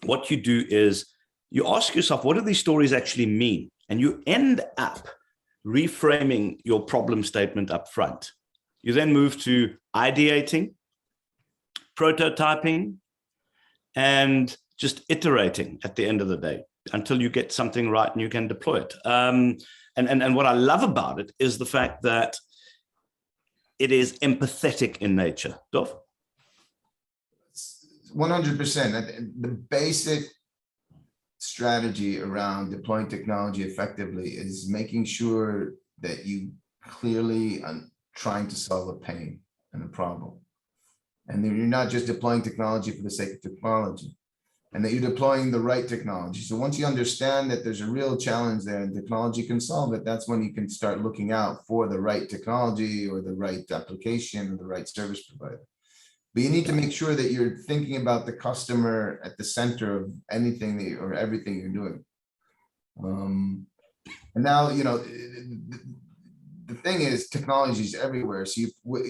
B: what you do is you ask yourself, what do these stories actually mean? And you end up reframing your problem statement up front. You then move to ideating, prototyping, and just iterating at the end of the day until you get something right and you can deploy it. And what I love about it is the fact that it is empathetic in nature. Dov?
C: 100%. The basic strategy around deploying technology effectively is making sure that you clearly are trying to solve a pain and a problem. And then you're not just deploying technology for the sake of technology, and that you're deploying the right technology. So once you understand that there's a real challenge there and technology can solve it, that's when you can start looking out for the right technology or the right application or the right service provider. But you need to make sure that you're thinking about the customer at the center of anything that or everything you're doing. And now, you know, the thing is, technology is everywhere. So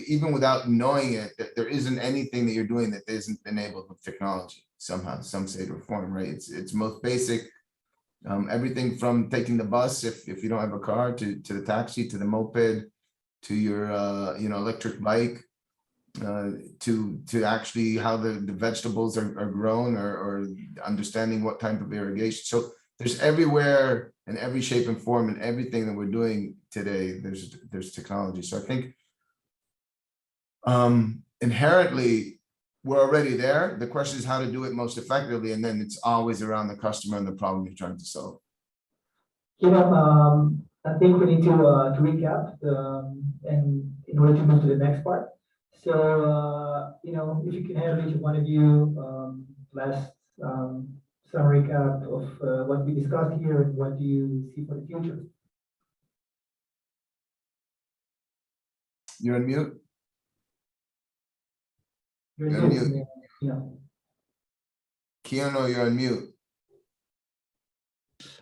C: even without knowing it, that there isn't anything that you're doing that isn't enabled with technology somehow, some state or form, right? It's most basic. Everything from taking the bus, if you don't have a car, to the taxi, to the moped, to your electric bike, to actually how the vegetables are grown, or understanding what type of irrigation. So there's everywhere, in every shape and form, and everything that we're doing today, there's technology. So I think inherently we're already there. The question is how to do it most effectively, and then it's always around the customer and the problem you're trying to solve.
A: You know, I think we need to recap and in order to move to the next part. So, you know, if you can have each one of you last some recap of what we discussed here and what do you see for the future.
C: You're on mute.
A: You're
C: on
A: mute.
C: mute.
A: Yeah.
C: Keanu, you're on mute.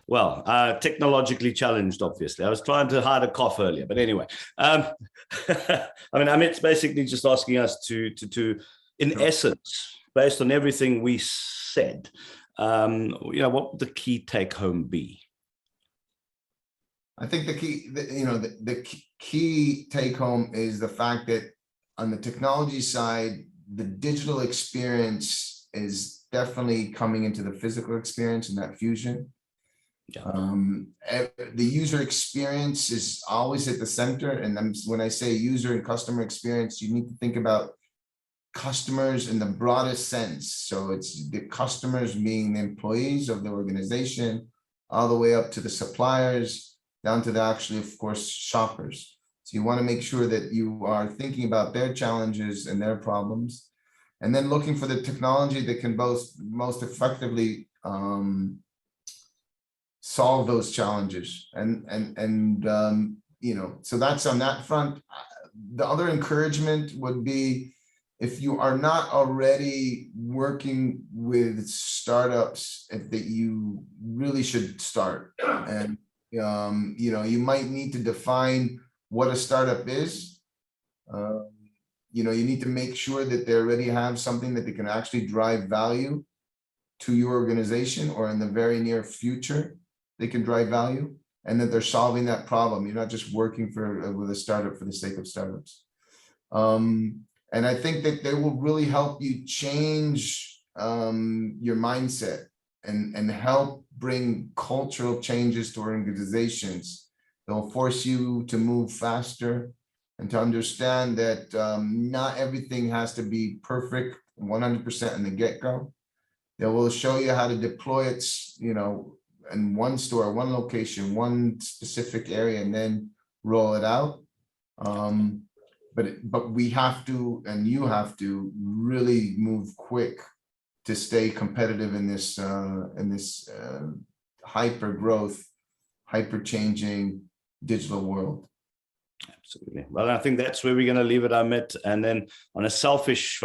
B: Well, technologically challenged, obviously. I was trying to hide a cough earlier, but anyway. I mean, Amit's basically just asking us to in essence, based on everything we said, you know, what would the key take home be?
C: I think the key take home is the fact that on the technology side, the digital experience is definitely coming into the physical experience and that fusion.
B: Yeah.
C: The user experience is always at the center. And when I say user and customer experience, you need to think about customers in the broadest sense. So it's the customers being the employees of the organization, all the way up to the suppliers, down to the actually, of course, shoppers. So you want to make sure that you are thinking about their challenges and their problems, and then looking for the technology that can most effectively solve those challenges. And you know, so that's on that front. The other encouragement would be, if you are not already working with startups, that you really should start. And you know, you might need to define what a startup is. You know, you need to make sure that they already have something that they can actually drive value to your organization, or in the very near future, they can drive value, and that they're solving that problem. You're not just working with a startup for the sake of startups. And I think that they will really help you change your mindset and help bring cultural changes to organizations. They'll force you to move faster and to understand that not everything has to be perfect 100% in the get-go. They will show you how to deploy it, you know, in one store, one location, one specific area, and then roll it out. But we have to, and you have to, really move quick to stay competitive in this hyper growth, hyper changing digital world.
B: Absolutely. Well, I think that's where we're going to leave it, Amit. And then from a selfish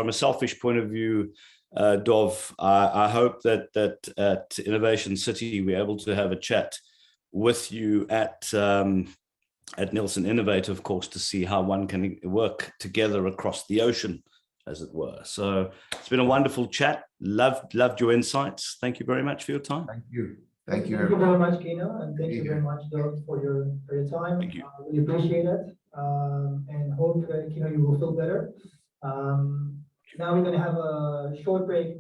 B: point of view, Dov, I hope that at Innovation City we're able to have a chat with you at Nielsen Innovate, of course, to see how one can work together across the ocean, as it were. So it's been a wonderful chat. Loved your insights. Thank you very much for your time.
C: Thank you.
A: Thank you very much, Kino, and thank you very much, Doug, for your time.
B: Thank you.
A: We appreciate it, and hope that you will feel better. Now we're going to have a short break.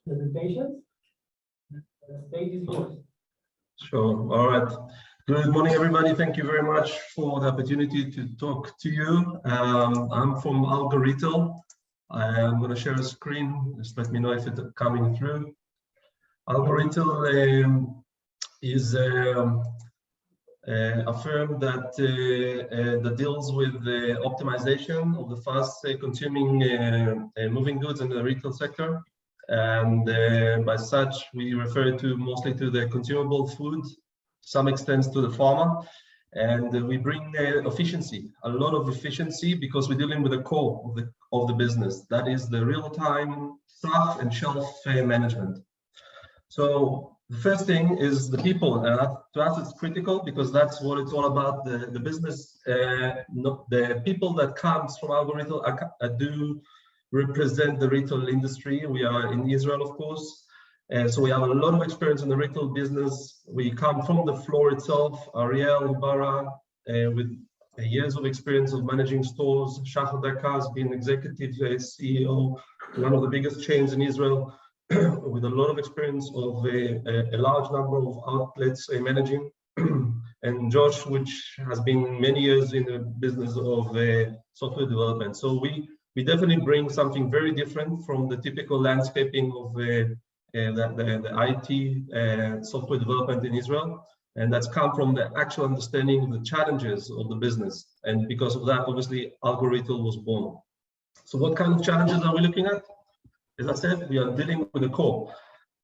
A: Presentations. The stage is yours.
F: Sure. All right. Good morning, everybody. Thank you very much for the opportunity to talk to you. I'm from Algo Retail. I'm going to share a screen. Just let me know if it's coming through. Algo Retail is a firm that deals with the optimization of the fast-consuming moving goods in the retail sector. And by such, we refer to mostly to the consumable food, some extent to the pharma, and we bring efficiency, a lot of efficiency, because we're dealing with the core of the business. That is the real-time stock and shelf management. So the first thing is the people. To us, it's critical because that's what it's all about. The business, the people that comes from Algo Retail do represent the retail industry. We are in Israel, of course. So we have a lot of experience in the retail business. We come from the floor itself. Ariel Ibarra, with years of experience of managing stores. Shachar Daka has been executive CEO, one of the biggest chains in Israel, with a lot of experience of a large number of outlets managing. And Josh, which has been many years in the business of software development. So we definitely bring something very different from the typical landscaping of the IT software development in Israel, and that's come from the actual understanding of the challenges of the business. And because of that, obviously, Algo Retail was born. So what kind of challenges are we looking at? As I said, we are dealing with the core.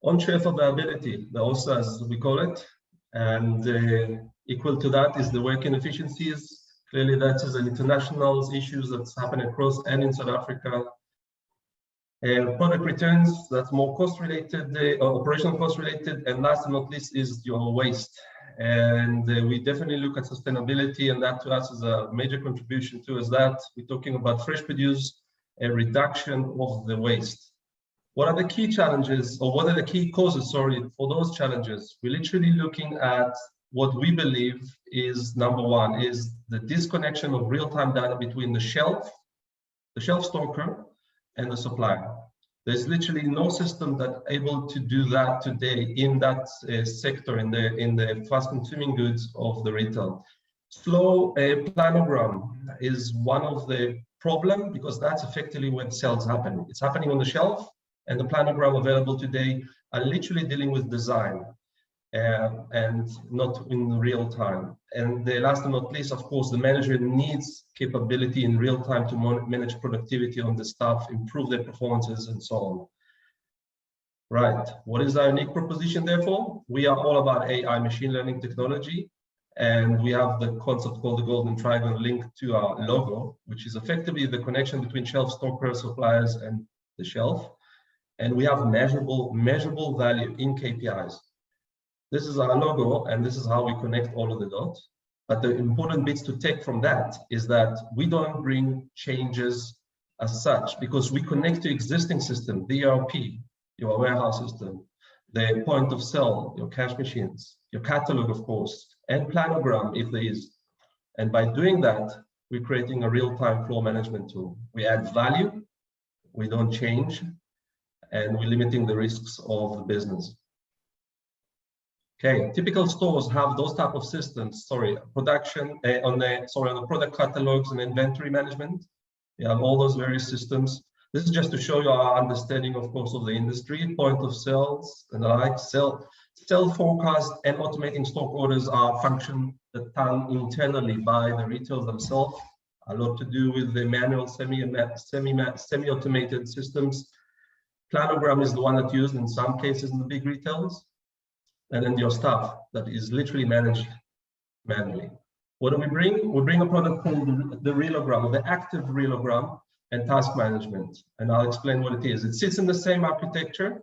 F: On-shelf availability, the OSA as we call it, and equal to that is the working efficiencies. Clearly, that is an international issue that's happening across and in South Africa. Product returns, that's more cost-related, operational cost-related, and last but not least is your waste. And we definitely look at sustainability, and that to us is a major contribution to us. That we're talking about fresh produce, a reduction of the waste. What are the key challenges, or what are the key causes, sorry, for those challenges? We're literally looking at what we believe is number one, is the disconnection of real-time data between the shelf stocker, and the supplier. There's literally no system that's able to do that today in that sector, in the fast-consuming goods of the retail. Slow planogram is one of the problem, because that's effectively when sales happen. It's happening on the shelf, and the planogram available today are literally dealing with design and not in real time. And the last but not least, of course, the manager needs capability in real time to manage productivity on the staff, improve their performances, and so on. Right, what is our unique proposition therefore? We are all about AI, machine learning technology, and we have the concept called the golden triangle linked to our logo, which is effectively the connection between shelf stockers, suppliers, and the shelf. And we have measurable value in KPIs. This is our logo, and this is how we connect all of the dots. But the important bits to take from that is that we don't bring changes as such, because we connect to existing system, the ERP, your warehouse system, the point of sale, your cash machines, your catalog, of course, and planogram if there is. And by doing that, we're creating a real-time flow management tool. We add value, we don't change, and we're limiting the risks of the business. Okay, typical stores have those type of systems. Production on the product catalogs and inventory management. You have all those various systems. This is just to show you our understanding, of course, of the industry, point of sales and the like. Sell forecast and automating stock orders are function that done internally by the retailers themselves. A lot to do with the manual, semi-automated systems. Planogram is the one that's used in some cases in the big retailers. and then your staff that is literally managed manually. What do we bring? We bring a product called the Relogram, or the active Relogram and task management. And I'll explain what it is. It sits in the same architecture.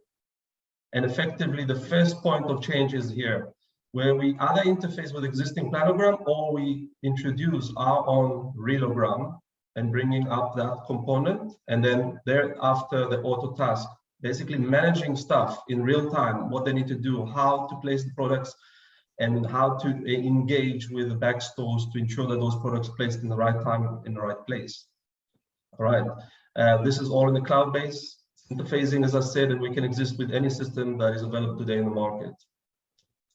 F: And effectively, the first point of change is here, where we either interface with existing planogram or we introduce our own Relogram and bringing up that component. And then thereafter, the auto task, basically managing stuff in real time, what they need to do, how to place the products, and how to engage with the back stores to ensure that those products are placed in the right time, in the right place. All right, this is all in the cloud-based interfacing, as I said, and we can exist with any system that is available today in the market.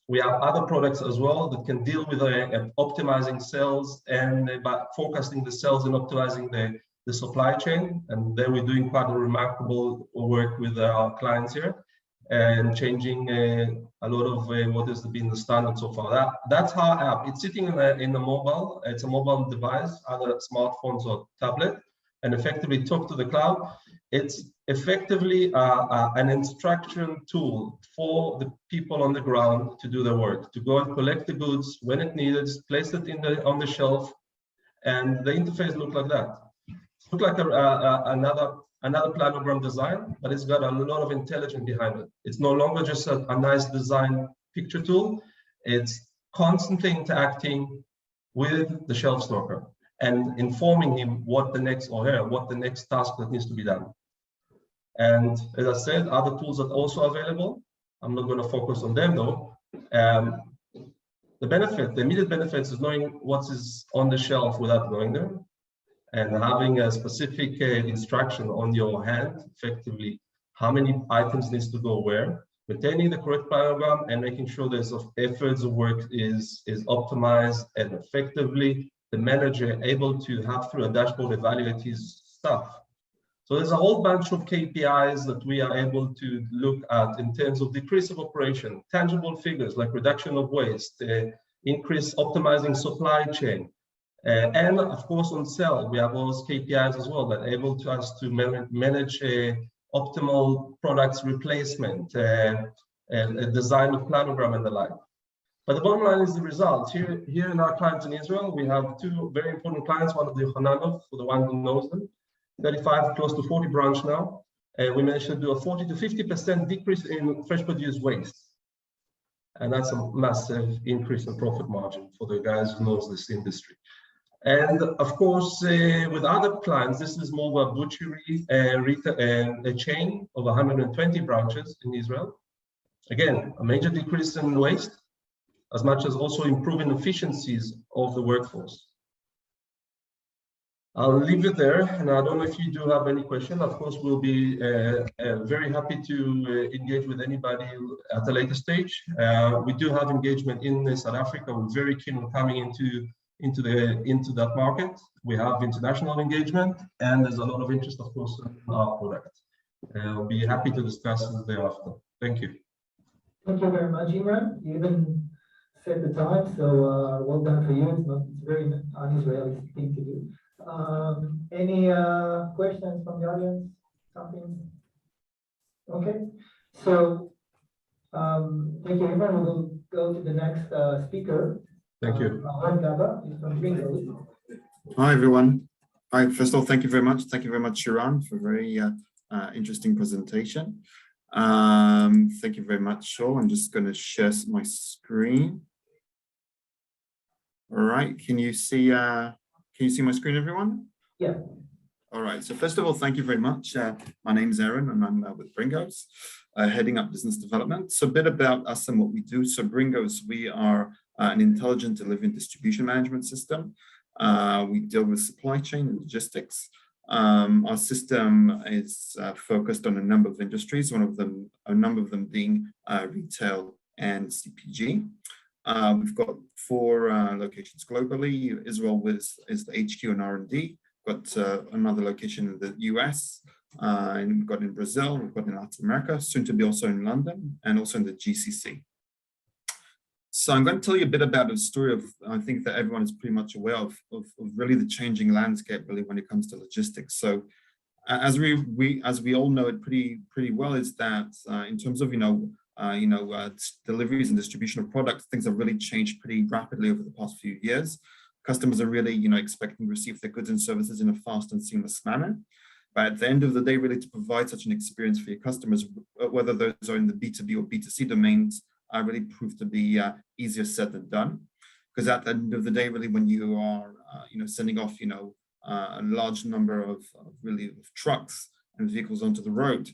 F: We have other products as well that can deal with optimizing sales and by forecasting the sales and optimizing the supply chain. And there we're doing quite a remarkable work with our clients here, and changing a lot of what has been the standard so far. That's our app. It's sitting in the mobile. It's a mobile device, either smartphones or tablet, and effectively talk to the cloud. It's effectively an instruction tool for the people on the ground to do their work, to go and collect the goods when it needed, place it on the shelf, and the interface look like that. Look like another planogram design, but it's got a lot of intelligence behind it. It's no longer just a nice design picture tool. It's constantly interacting with the shelf stocker and informing him what the next, or her, what the next task that needs to be done. And as I said, other tools are also available. I'm not going to focus on them though. The immediate benefits is knowing what is on the shelf without going there, and having a specific instruction on your hand, effectively, how many items needs to go where, maintaining the correct planogram and making sure there's efforts of work is optimized, and effectively the manager able to have through a dashboard evaluate his stuff. So there's a whole bunch of KPIs that we are able to look at in terms of decrease of operation, tangible figures like reduction of waste, increase optimizing supply chain, and of course on sell, we have those KPIs as well that enable to us to manage optimal products replacement, and design of planogram and the like. But the bottom line is the results. Here in our clients in Israel, we have two very important clients, one of the Yohananov, for the one who knows them, 35, close to 40 branch now. And we managed to do a 40 to 50% decrease in fresh produce waste. And that's a massive increase in profit margin for the guys who knows this industry. And of course, with other clients, this is more of a butchery a chain of 120 branches in Israel. Again, a major decrease in waste, as much as also improving efficiencies of the workforce. I'll leave it there, and I don't know if you do have any question. Of course, we'll be very happy to engage with anybody at a later stage. We do have engagement in South Africa. We're very keen on coming into that market. We have international engagement, and there's a lot of interest, of course, in our product. I'll be happy to discuss it thereafter. Thank you.
A: Thank you very much, Imran. You even set the time, so well done for you. It's very un-Israeli thing to do. Any questions from the audience? Something? Okay. So thank you, Imran. We'll go to the next speaker.
F: Thank you.
A: R12bn is from Gringos.
G: Hi, everyone. Hi, first of all, thank you very much. Thank you very much, Shiran, for a very interesting presentation. Thank you very much, Shaw. I'm just going to share my screen. All right, can you see my screen, everyone?
A: Yeah.
G: All right, so first of all, thank you very much. My name is Aaron, and I'm with Bringos, heading up business development. So a bit about us and what we do. So Bringos, we are an intelligent delivery and distribution management system. We deal with supply chain and logistics. Our system is focused on a number of industries, a number of them being retail and CPG. We've got 4 locations globally. Israel is the HQ and R&D. Got another location in the US, and we've got in Brazil, we've got in Latin America, soon to be also in London, and also in the GCC. So I'm going to tell you a bit about a story of, I think that everyone is pretty much aware of really the changing landscape really when it comes to logistics. So as we all know it pretty well, is that in terms of deliveries and distribution of products, things have really changed pretty rapidly over the past few years. Customers are really, expecting to receive their goods and services in a fast and seamless manner. But at the end of the day, really to provide such an experience for your customers, whether those are in the B2B or B2C domains, really prove to be easier said than done. Because at the end of the day, really, when you are, sending off, a large number of trucks and vehicles onto the road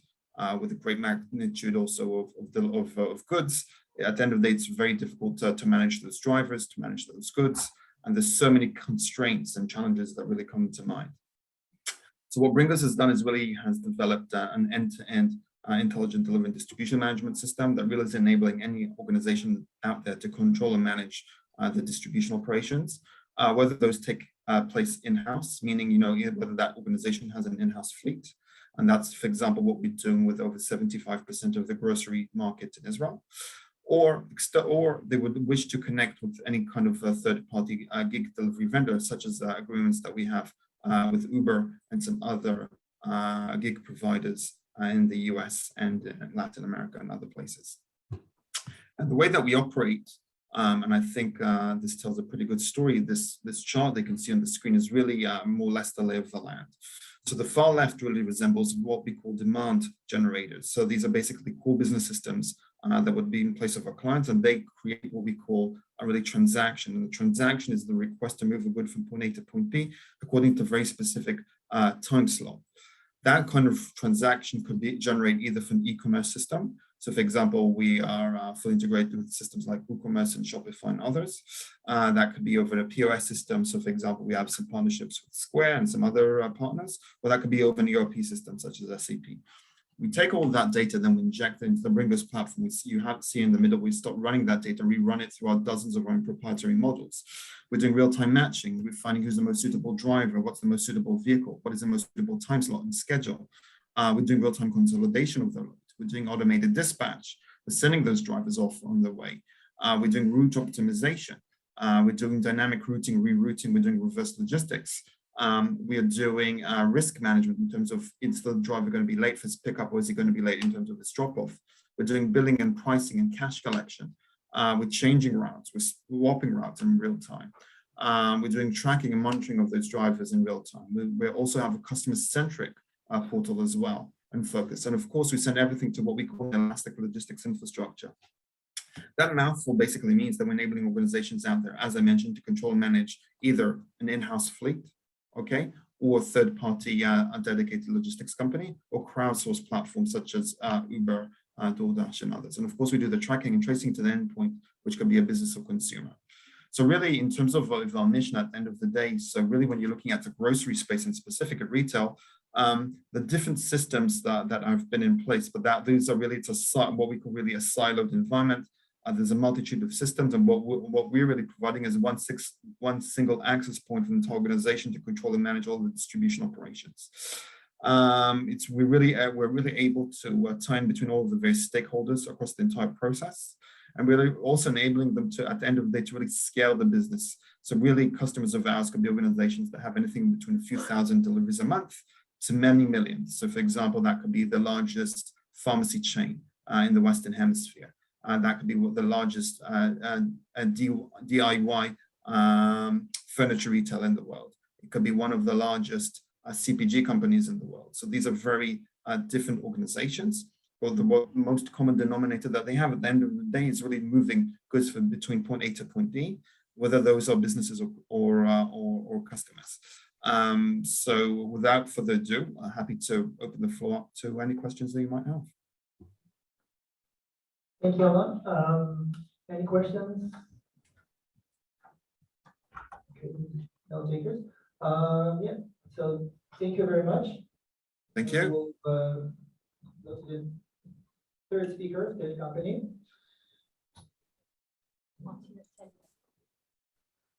G: with a great magnitude also of goods, at the end of the day, it's very difficult to manage those drivers, to manage those goods. And there's so many constraints and challenges that really come to mind. So what Bringos has done is really has developed an end-to-end intelligent delivery and distribution management system that really is enabling any organization out there to control and manage the distribution operations, whether those take place in-house, meaning, whether that organization has an in-house fleet. And that's, for example, what we're doing with over 75% of the grocery market in Israel. Or they would wish to connect with any kind of a third-party gig delivery vendor, such as agreements that we have with Uber and some other gig providers in the US and in Latin America and other places. And the way that we operate, and I think this tells a pretty good story, this chart they can see on the screen is really more or less the lay of the land. So the far left really resembles what we call demand generators. So these are basically core business systems that would be in place of our clients, and they create what we call a really transaction. And the transaction is the request to move a good from point A to point B according to very specific time slot. That kind of transaction could be generated either from an e-commerce system. So for example, we are fully integrated with systems like WooCommerce and Shopify and others. That could be over a POS system. So for example, we have some partnerships with Square and some other partners, or that could be over an ERP system such as SAP. We take all of that data, then we inject it into the Bringos platform. You have to see in the middle, we start running that data, we run it through our dozens of our own proprietary models. We're doing real-time matching. We're finding who's the most suitable driver, what's the most suitable vehicle, what is the most suitable time slot and schedule. We're doing real-time consolidation of the route. We're doing automated dispatch. We're sending those drivers off on the way. We're doing route optimization. We're doing dynamic routing, rerouting. We're doing reverse logistics. We are doing risk management in terms of, is the driver going to be late for his pickup, or is he going to be late in terms of his drop-off? We're doing billing and pricing and cash collection. We're changing routes. We're swapping routes in real time. We're doing tracking and monitoring of those drivers in real time. We also have a customer-centric portal as well and focus. And of course, we send everything to what we call elastic logistics infrastructure. That mouthful basically means that we're enabling organizations out there, as I mentioned, to control and manage either an in-house fleet, okay, or a third-party dedicated logistics company, or crowdsourced platforms such as Uber, DoorDash, and others. And of course, we do the tracking and tracing to the endpoint, which can be a business or consumer. So really, in terms of our mission at the end of the day, so really when you're looking at the grocery space and specific at retail, the different systems that have been in place, but these are really, it's what we call really a siloed environment. There's a multitude of systems, and what we're really providing is one single access point for the entire organization to control and manage all the distribution operations. We're really able to tie in between all of the various stakeholders across the entire process, and really also enabling them to, at the end of the day, to really scale the business. So really, customers of ours can be organizations that have anything between a few thousand deliveries a month to many millions. So for example, that could be the largest pharmacy chain in the Western Hemisphere. That could be the largest DIY furniture retail in the world. It could be one of the largest CPG companies in the world. So these are very different organizations. Well, the most common denominator that they have at the end of the day is really moving goods from between point A to point B, whether those are businesses or customers. So without further ado, I'm happy to open the floor up to any questions that you might have.
A: Thank you, Alan. Any questions? Okay, no takers. Yeah, so thank you very much.
G: Thank you.
A: We'll go to the third speaker, the company.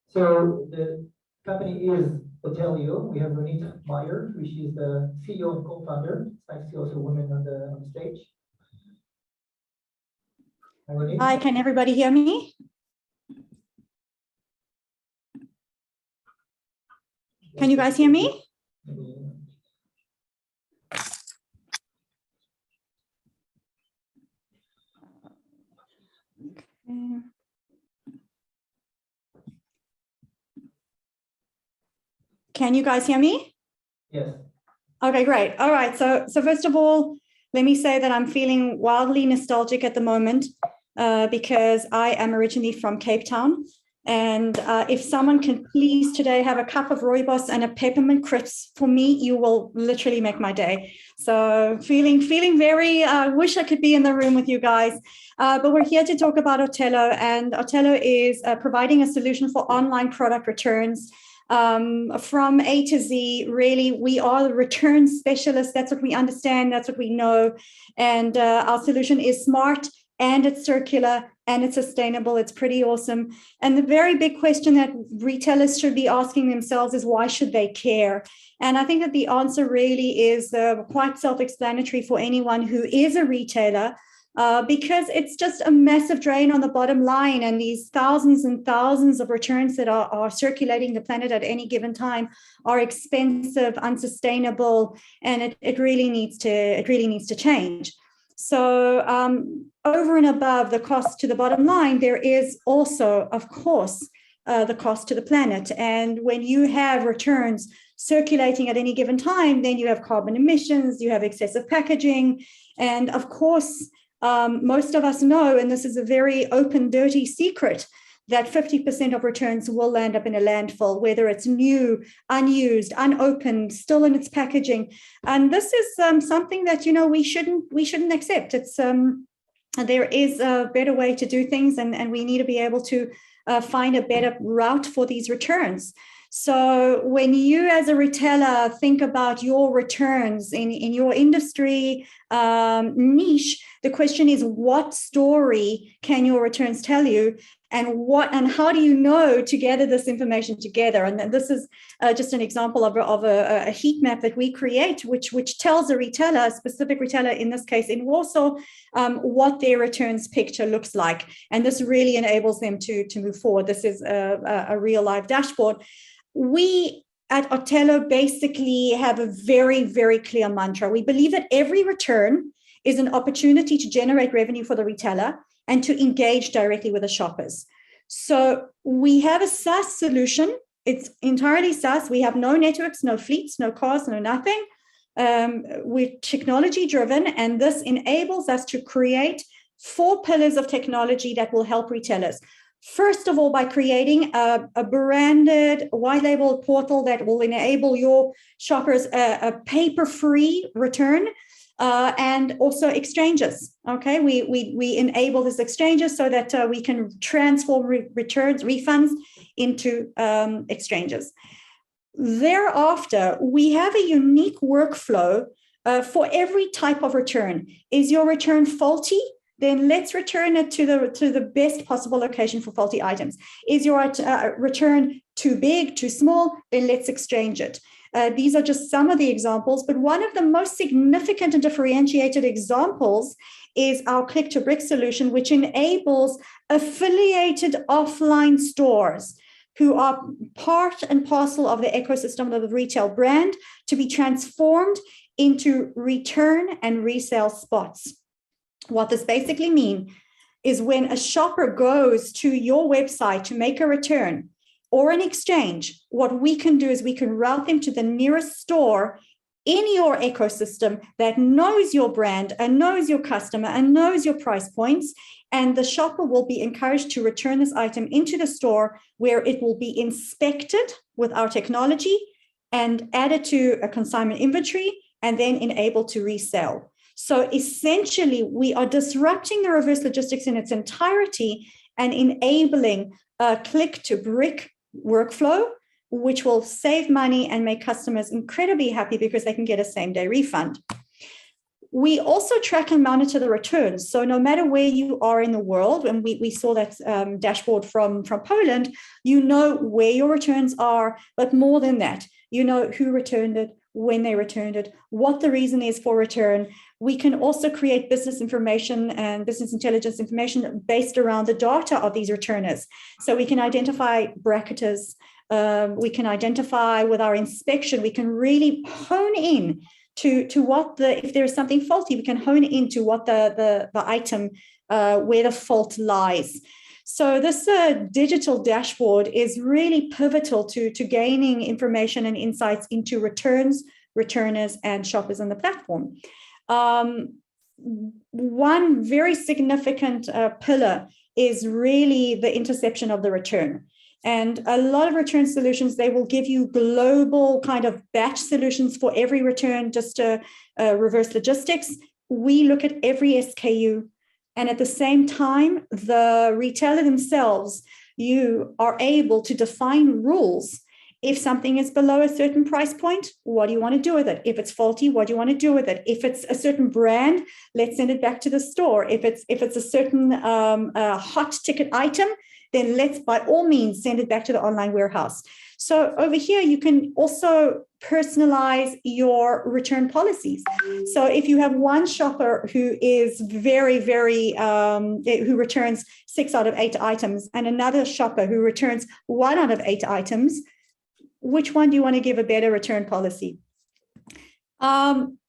A: So the company is Hotelio. We have Ronit Meyer, which is the CEO and co-founder. It's nice to see also women on the stage.
H: Hi, can everybody hear me? Can you guys hear me? Can you guys hear me?
A: Yes.
H: Okay, great. All right. So first of all, let me say that I'm feeling wildly nostalgic at the moment because I am originally from Cape Town. And if someone can please today have a cup of rooibos and a peppermint crisp for me, you will literally make my day. So feeling very, wish I could be in the room with you guys. But we're here to talk about Otello, and Otello is providing a solution for online product returns. From A to Z, really, we are the return specialists. That's what we understand. That's what we know. And our solution is smart, and it's circular, and it's sustainable. It's pretty awesome. And the very big question that retailers should be asking themselves is, why should they care? And I think that the answer really is quite self-explanatory for anyone who is a retailer, because it's just a massive drain on the bottom line, and these thousands and thousands of returns that are circulating the planet at any given time are expensive, unsustainable, and it really needs to change. So over and above the cost to the bottom line, there is also, of course, the cost to the planet. And when you have returns circulating at any given time, then you have carbon emissions, you have excessive packaging, and of course, most of us know, and this is a very open, dirty secret, that 50% of returns will land up in a landfill, whether it's new, unused, unopened, still in its packaging. And this is something that, we shouldn't accept. It's there is a better way to do things, and we need to be able to find a better route for these returns. So when you as a retailer think about your returns in your industry niche, the question is, what story can your returns tell you? And how do you know to gather this information together? And this is just an example of a heat map that we create, which tells a retailer, a specific retailer, in this case in Warsaw, what their returns picture looks like. And this really enables them to move forward. This is a real live dashboard. We at Otello basically have a very, very clear mantra. We believe that every return is an opportunity to generate revenue for the retailer and to engage directly with the shoppers. So we have a SaaS solution. It's entirely SaaS. We have no networks, no fleets, no cars, no nothing. We're technology driven, and this enables us to create 4 pillars of technology that will help retailers. First of all, by creating a branded white label portal that will enable your shoppers a paper-free return. And also exchanges. Okay, we enable this exchanges so that we can transform returns, refunds into exchanges. Thereafter, we have a unique workflow for every type of return. Is your return faulty? Then let's return it to the best possible location for faulty items. Is your return too big, too small? Then let's exchange it. These are just some of the examples, but one of the most significant and differentiated examples is our click-to-brick solution, which enables affiliated offline stores who are part and parcel of the ecosystem of the retail brand to be transformed into return and resale spots. What this basically means is when a shopper goes to your website to make a return or an exchange, what we can do is we can route them to the nearest store in your ecosystem that knows your brand and knows your customer and knows your price points. And the shopper will be encouraged to return this item into the store, where it will be inspected with our technology and added to a consignment inventory and then enabled to resell. So essentially, we are disrupting the reverse logistics in its entirety and enabling a click-to-brick workflow, which will save money and make customers incredibly happy because they can get a same-day refund. We also track and monitor the returns. So no matter where you are in the world, and we saw that dashboard from Poland, you know where your returns are, but more than that, you know who returned it, when they returned it, what the reason is for return. We can also create business information and business intelligence information based around the data of these returners. So we can identify bracketers, we can identify with our inspection, we can really hone in to what if there's something faulty, we can hone into what the item, where the fault lies. So this digital dashboard is really pivotal to gaining information and insights into returns, returners, and shoppers on the platform. One very significant pillar is really the interception of the return. And a lot of return solutions, they will give you global kind of batch solutions for every return, just to reverse logistics. We look at every SKU. And at the same time, the retailer themselves, you are able to define rules. If something is below a certain price point, what do you want to do with it? If it's faulty, what do you want to do with it? If it's a certain brand, let's send it back to the store. If it's a certain hot ticket item, then let's by all means send it back to the online warehouse. So over here, you can also personalize your return policies. So if you have one shopper who is who returns 6 out of 8 items, and another shopper who returns 1 out of 8 items, which one do you want to give a better return policy?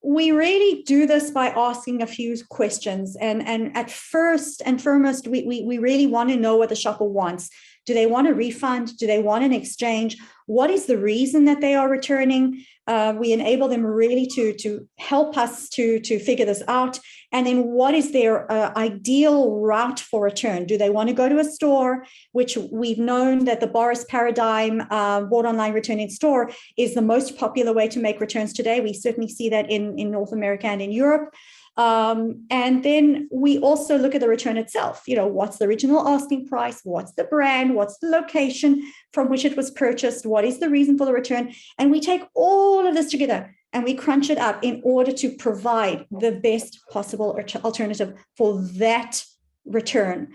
H: We really do this by asking a few questions. And at first and foremost, we really want to know what the shopper wants. Do they want a refund? Do they want an exchange? What is the reason that they are returning? We enable them really to help us to figure this out. And then what is their ideal route for return? Do they want to go to a store, which we've known that the Boris paradigm, bought online, return in store, is the most popular way to make returns today. We certainly see that in North America and in Europe. And then we also look at the return itself. You know, what's the original asking price? What's the brand? What's the location from which it was purchased? What is the reason for the return? And we take all of this together and we crunch it up in order to provide the best possible alternative for that return.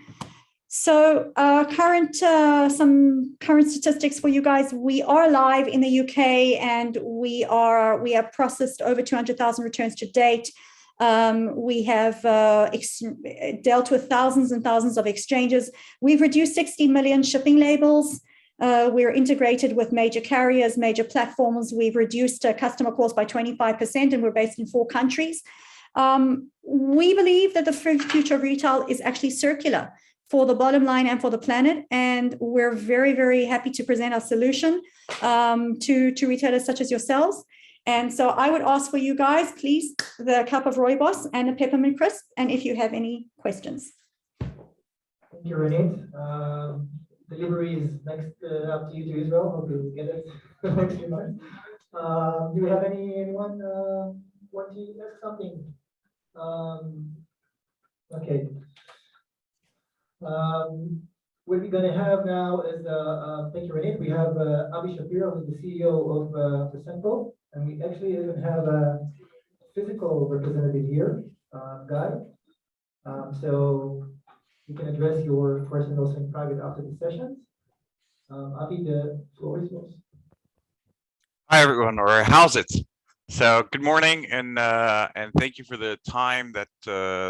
H: So some current statistics for you guys. We are live in the UK, and we have processed over 200,000 returns to date. We have dealt with thousands and thousands of exchanges. We've reduced 60 million shipping labels. We're integrated with major carriers, major platforms. We've reduced customer calls by 25%, and we're based in 4 countries. We believe that the future of retail is actually circular for the bottom line and for the planet. And we're very, very happy to present our solution to retailers such as yourselves. And so I would ask for you guys, please, the cup of rooibos and a peppermint crisp, and if you have any questions.
A: Thank you, Renee. Delivery is next up to you to Israel. Hope you get it the next few months. Do we have anyone want to ask something? Okay. What we're going to have now is, thank you, Renee. We have Avi Shapiro, who's the CEO of Percento, and we actually even have a physical representative here, Guy. So you can address your questions also in private after the sessions. Avi, the floor is yours.
I: Hi, everyone, or how's it? So good morning, and thank you for the time that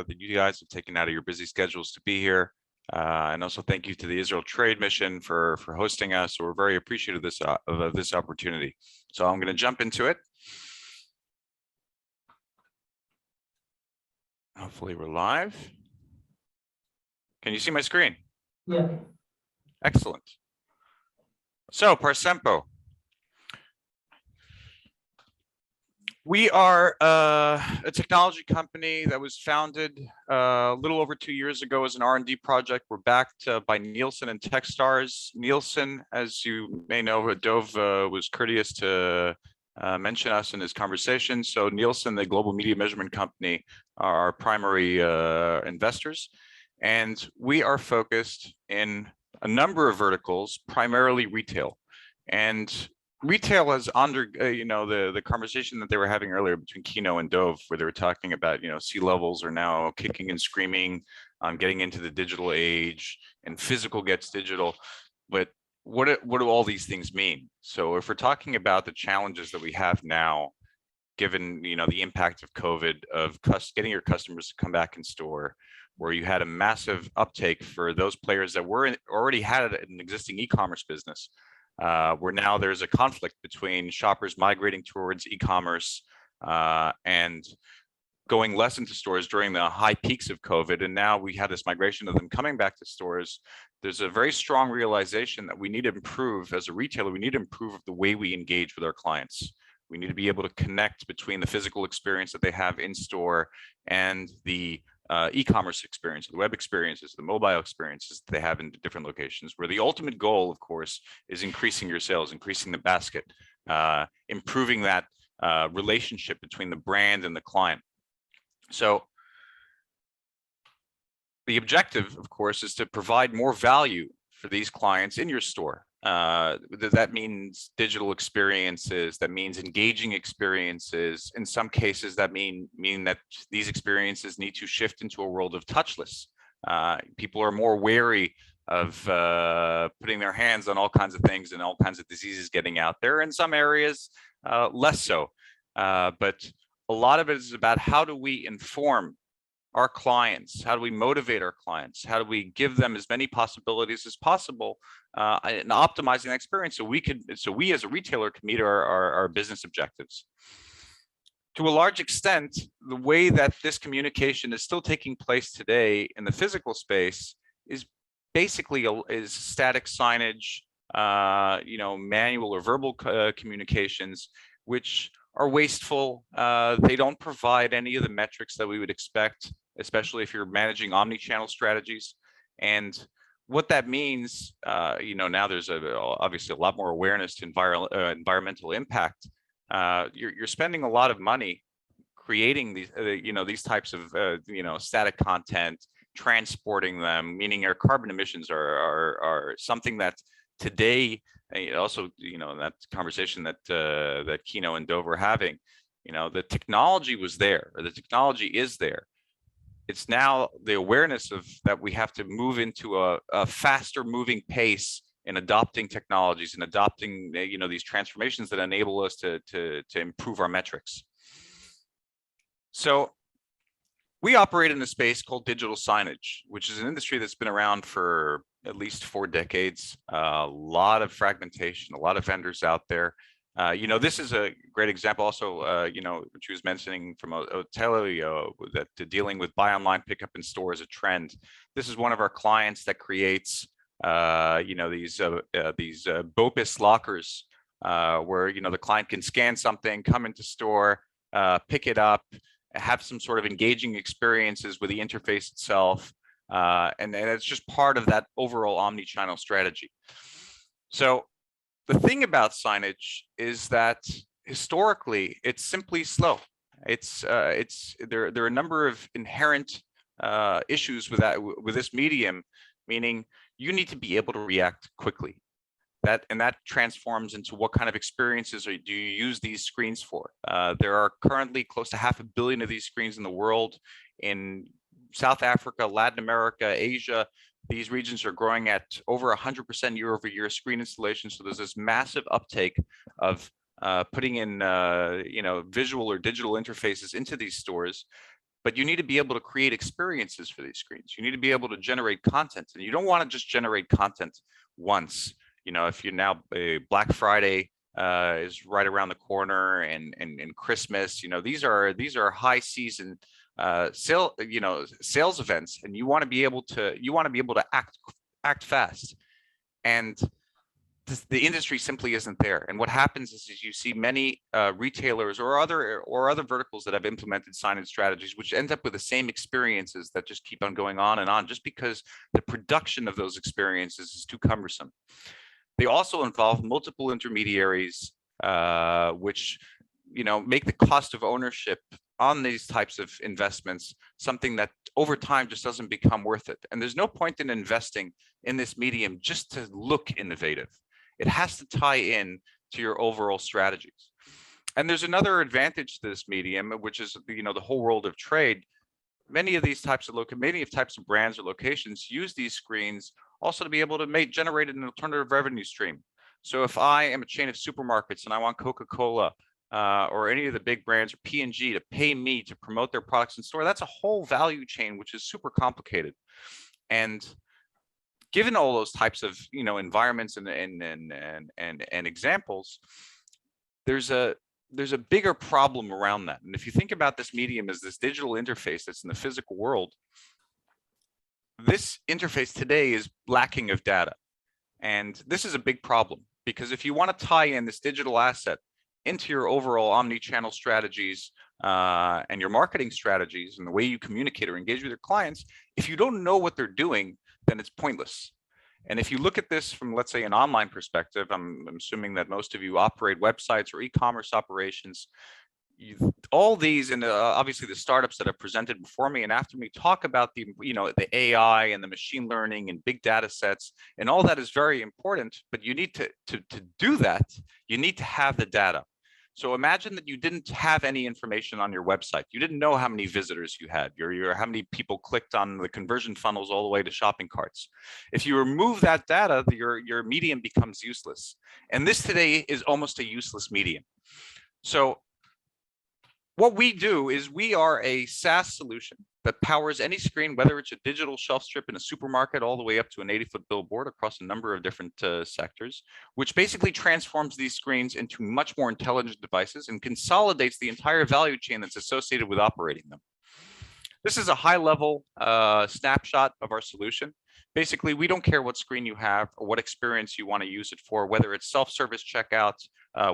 I: you guys have taken out of your busy schedules to be here. And also thank you to the Israel Trade Mission for hosting us. We're very appreciative of this opportunity. So I'm going to jump into it. Hopefully we're live. Can you see my screen?
A: Yeah.
I: Excellent. So Parsempo. We are a technology company that was founded a little over 2 years ago as an R&D project. We're backed by Nielsen and Techstars. Nielsen, as you may know, Dove was courteous to mention us in his conversation. So Nielsen, the global media measurement company, are our primary investors. And we are focused in a number of verticals, primarily retail. And retail is under, the conversation that they were having earlier between Kino and Dove, where they were talking about, C-levels are now kicking and screaming, getting into the digital age, and physical gets digital. But what do all these things mean? So if we're talking about the challenges that we have now, given, the impact of COVID, of getting your customers to come back in store, where you had a massive uptake for those players that already had an existing e-commerce business, where now there's a conflict between shoppers migrating towards e-commerce and going less into stores during the high peaks of COVID, and now we had this migration of them coming back to stores. There's a very strong realization that we need to improve as a retailer. We need to improve the way we engage with our clients. We need to be able to connect between the physical experience that they have in store and the e-commerce experience, the web experiences, the mobile experiences that they have in different locations, where the ultimate goal, of course, is increasing your sales, increasing the basket, improving that relationship between the brand and the client. So the objective, of course, is to provide more value for these clients in your store. That means digital experiences, that means engaging experiences. In some cases, that mean that these experiences need to shift into a world of touchless. People are more wary of putting their hands on all kinds of things and all kinds of diseases getting out there. In some areas, less so. But a lot of it is about how do we inform our clients? How do we motivate our clients? How do we give them as many possibilities as possible and optimizing the experience so we as a retailer can meet our business objectives? To a large extent, the way that this communication is still taking place today in the physical space is basically is static signage, manual or verbal communications, which are wasteful. They don't provide any of the metrics that we would expect, especially if you're managing omni-channel strategies. And what that means, now there's obviously a lot more awareness to environmental impact. You're spending a lot of money creating these, these types of, static content, transporting them, meaning our carbon emissions are something that today, also, that conversation that that Kino and Dove were having, the technology was there, or the technology is there. It's now the awareness of that we have to move into a faster moving pace in adopting technologies and adopting, these transformations that enable us to improve our metrics. So we operate in a space called digital signage, which is an industry that's been around for at least 4 decades. A lot of fragmentation, a lot of vendors out there. This is a great example also, what she was mentioning from Otelio, that dealing with buy online, pick up in store is a trend. This is one of our clients that creates, these BOPIS lockers, where, the client can scan something, come into store, pick it up, have some sort of engaging experiences with the interface itself. And it's just part of that overall omni-channel strategy. So the thing about signage is that historically it's simply slow. There are a number of inherent issues with this medium, meaning you need to be able to react quickly. That transforms into what kind of experiences do you use these screens for. There are currently close to 500 million of these screens in the world. In South Africa, Latin America, Asia, these regions are growing at over 100% year-over-year screen installation. So there's this massive uptake of putting in visual or digital interfaces into these stores. But you need to be able to create experiences for these screens. You need to be able to generate content, and you don't want to just generate content once. If you're now Black Friday is right around the corner, and Christmas, these are high season sales events, and you want to be able to act fast, and the industry simply isn't there. And what happens is you see many retailers or other verticals that have implemented signage strategies, which end up with the same experiences that just keep on going on and on, just because the production of those experiences is too cumbersome. They also involve multiple intermediaries, which make the cost of ownership on these types of investments something that over time just doesn't become worth it. And there's no point in investing in this medium just to look innovative. It has to tie in to your overall strategies. And there's another advantage to this medium, which is the whole world of trade. Many of types of brands or locations use these screens also to be able to generate an alternative revenue stream. So if I am a chain of supermarkets and I want Coca-Cola or any of the big brands or P&G to pay me to promote their products in store, that's a whole value chain, which is super complicated. And given all those types of environments and examples, there's a there's a bigger problem around that. And if you think about this medium as this digital interface that's in the physical world, this interface today is lacking of data. And this is a big problem, because if you want to tie in this digital asset into your overall omni-channel strategies and your marketing strategies and the way you communicate or engage with your clients, if you don't know what they're doing, then it's pointless. And if you look at this from, let's say, an online perspective, I'm assuming that most of you operate websites or e-commerce operations. All these, and obviously the startups that have presented before me and after me, talk about the AI and the machine learning and big data sets, and all that is very important. But you need to do that, you need to have the data. So imagine that you didn't have any information on your website. You didn't know how many visitors you had, how many people clicked on the conversion funnels all the way to shopping carts. If you remove that data, your medium becomes useless. And this today is almost a useless medium. So what we do is we are a SaaS solution that powers any screen, whether it's a digital shelf strip in a supermarket all the way up to an 80-foot billboard across a number of different sectors, which basically transforms these screens into much more intelligent devices and consolidates the entire value chain that's associated with operating them. This is a high-level snapshot of our solution. Basically, we don't care what screen you have or what experience you want to use it for, whether it's self-service checkout,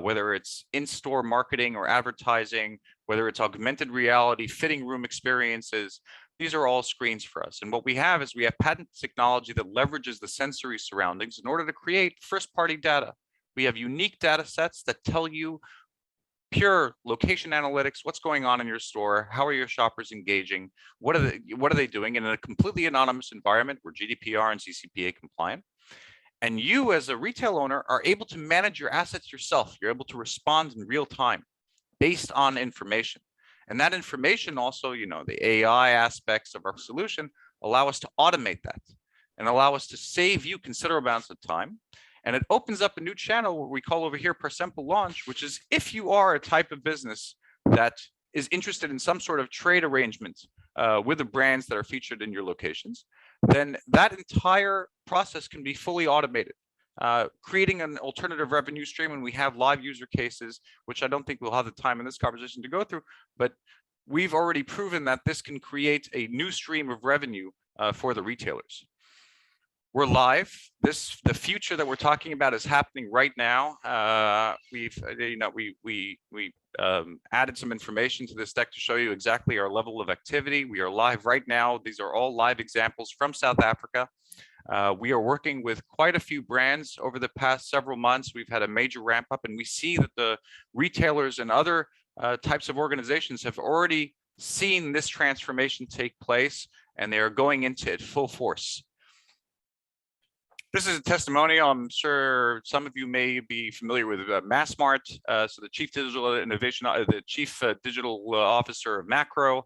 I: whether it's in-store marketing or advertising, whether it's augmented reality, fitting room experiences. These are all screens for us. And what we have is we have patent technology that leverages the sensory surroundings in order to create first-party data. We have unique data sets that tell you pure location analytics, what's going on in your store, how are your shoppers engaging, what are they doing in a completely anonymous environment. We're GDPR and CCPA compliant. And you as a retail owner are able to manage your assets yourself. You're able to respond in real time based on information. And that information also, the AI aspects of our solution allow us to automate that and allow us to save you considerable amounts of time. And it opens up a new channel, what we call over here per sample launch, which is if you are a type of business that is interested in some sort of trade arrangement with the brands that are featured in your locations, then that entire process can be fully automated, creating an alternative revenue stream. And we have live user cases, which I don't think we'll have the time in this conversation to go through, but we've already proven that this can create a new stream of revenue for the retailers. We're live. The future that we're talking about is happening right now. We've added some information to this deck to show you exactly our level of activity. We are live right now. These are all live examples from South Africa. We are working with quite a few brands over the past several months. We've had a major ramp up, and we see that the retailers and other types of organizations have already seen this transformation take place, and they are going into it full force. This is a testimonial. I'm sure some of you may be familiar with Massmart. So the chief digital innovation, the chief digital officer of Macro.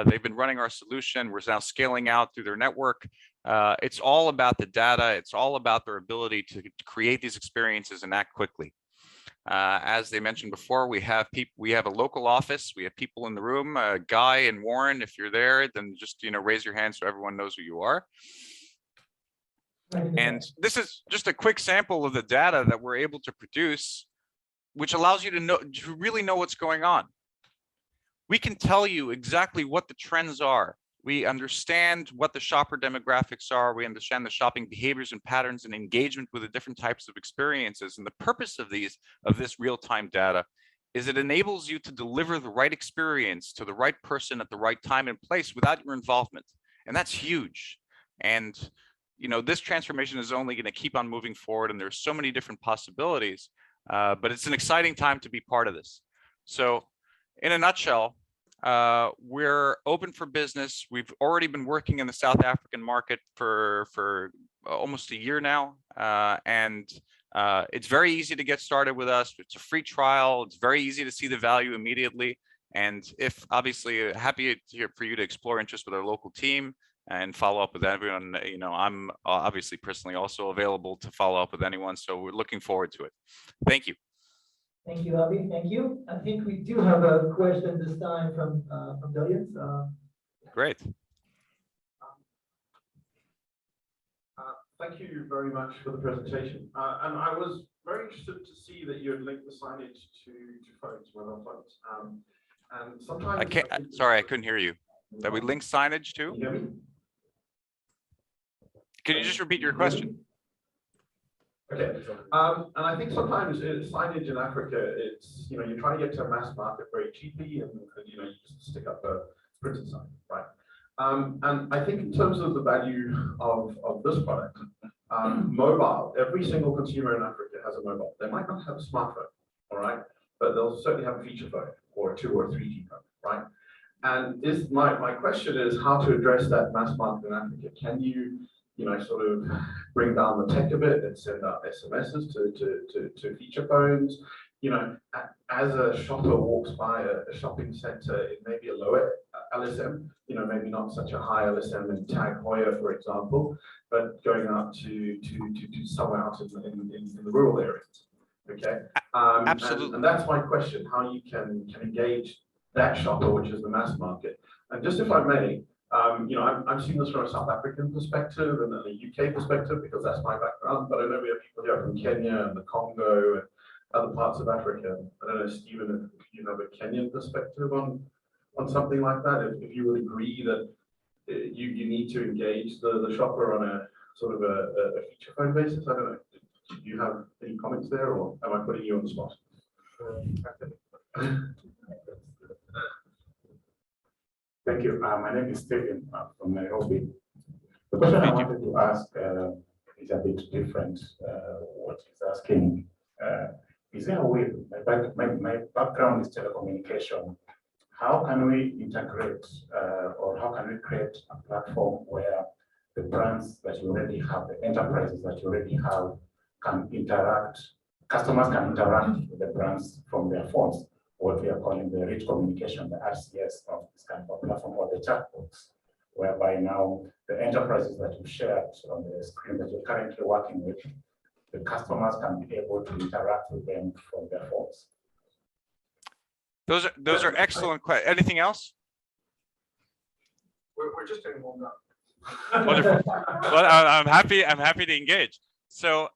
I: They've been running our solution. We're now scaling out through their network. It's all about the data. It's all about their ability to create these experiences and act quickly. As they mentioned before, we have people. We have a local office. We have people in the room. Guy and Warren, if you're there, then just raise your hand so everyone knows who you are. And this is just a quick sample of the data that we're able to produce, which allows you to really know what's going on. We can tell you exactly what the trends are. We understand what the shopper demographics are. We understand the shopping behaviors and patterns and engagement with the different types of experiences. And the purpose of this real-time data is it enables you to deliver the right experience to the right person at the right time and place without your involvement. And that's huge. And this transformation is only going to keep on moving forward, and there's so many different possibilities, but it's an exciting time to be part of this. So in a nutshell, we're open for business. We've already been working in the South African market for almost a year now, and it's very easy to get started with us. It's a free trial. It's very easy to see the value immediately. And if obviously happy for you to explore interest with our local team and follow up with everyone. I'm obviously personally also available to follow up with anyone. So we're looking forward to it. Thank you.
A: Thank you, Avi. Thank you. I think we do have a question this time from the audience.
I: Great.
E: Thank you very much for the presentation. And I was very interested to see that you had linked the signage to phones, mobile phones. And sometimes
I: I can't, sorry, I couldn't hear you. That we link signage
E: Can
I: to?
E: you hear me?
I: Can you just repeat your question?
E: Okay, and I think sometimes signage in Africa, it's, you know, you're trying to get to a mass market very cheaply and you know, you just stick up a printed sign, right? And I think in terms of the value of this product, mobile, every single consumer in Africa has a mobile. They might not have a smartphone, all right? But they'll certainly have a feature phone or a 2 or 3G phone, right? And my question is how to address that mass market in Africa. Can you, you know, sort of bring down the tech a bit and send out SMSs to feature phones? You know, as a shopper walks by a shopping center, it may be a lower LSM, you know, maybe not such a high LSM in Tag Heuer, for example, but going out to somewhere out in the rural areas. Okay.
I: Absolutely.
E: And that's my question, how you can engage that shopper, which is the mass market. And just if I may, you know, I'm seeing this from a South African perspective and a UK perspective because that's my background, but I know we have people here from Kenya and the Congo and other parts of Africa. I don't know, Stephen, if you have a Kenyan perspective on something like that, if you would agree that you need to engage the shopper on a sort of a feature phone basis. I don't know. Do you have any comments there, or am I putting you on the spot?
J: Thank you. My name is Stephen from Nairobi. The question I wanted to ask is a bit different. What he's asking, is there a way, my background is telecommunication, how can we integrate or how can we create a platform where the brands that you already have, the enterprises that you already have can interact, customers can interact with the brands from their phones, what we are calling the rich communication, the RCS of this kind of platform, or the chatbots, whereby now the enterprises that you shared on the screen that you're currently working with, the customers can be able to interact with them from their phones.
I: Those are excellent questions. Anything else?
E: We're just getting warmed up.
I: Wonderful. Well, I'm happy to engage. So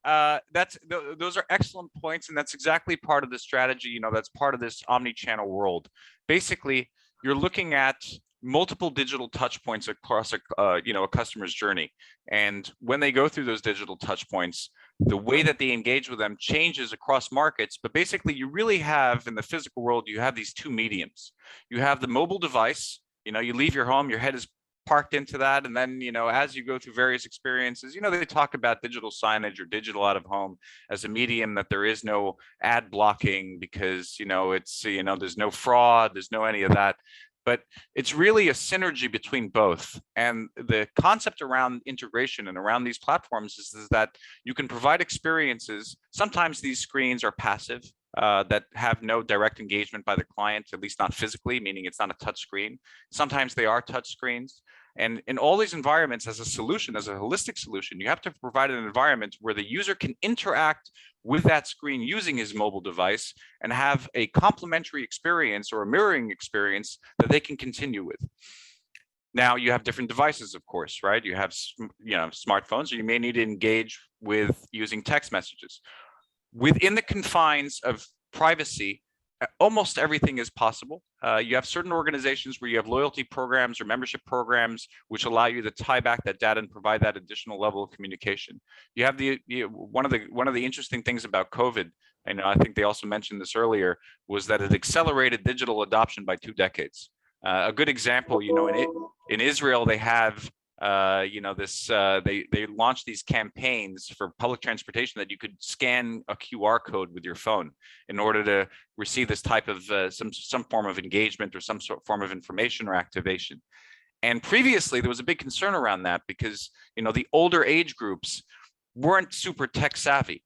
I: those are excellent points, and that's exactly part of the strategy. You know, that's part of this omni-channel world. Basically, you're looking at multiple digital touch points across a customer's journey, and when they go through those digital touch points, the way that they engage with them changes across markets. But basically, you really have in the physical world, you have these two mediums. You have the mobile device. You know, you leave your home, your head is parked into that, and then, you know, as you go through various experiences, you know, they talk about digital signage or digital out of home as a medium that there is no ad blocking because, you know, it's, you know, there's no fraud, there's no any of that. But it's really a synergy between both. And the concept around integration and around these platforms is that you can provide experiences. Sometimes these screens are passive, that have no direct engagement by the client, at least not physically, meaning it's not a touch screen. Sometimes they are touch screens. And in all these environments, as a solution, as a holistic solution, you have to provide an environment where the user can interact with that screen using his mobile device and have a complementary experience or a mirroring experience that they can continue with. Now you have different devices, of course, right? You have, you know, smartphones, or you may need to engage with using text messages. Within the confines of privacy, almost everything is possible. You have certain organizations where you have loyalty programs or membership programs which allow you to tie back that data and provide that additional level of communication. You have one of the interesting things about COVID, and I think they also mentioned this earlier, was that it accelerated digital adoption by 2 decades. A good example, you know, in Israel they have you know, this they launched these campaigns for public transportation that you could scan a QR code with your phone in order to receive this type of some form of engagement or some sort of form of information or activation. And previously there was a big concern around that because, you know, the older age groups weren't super tech savvy,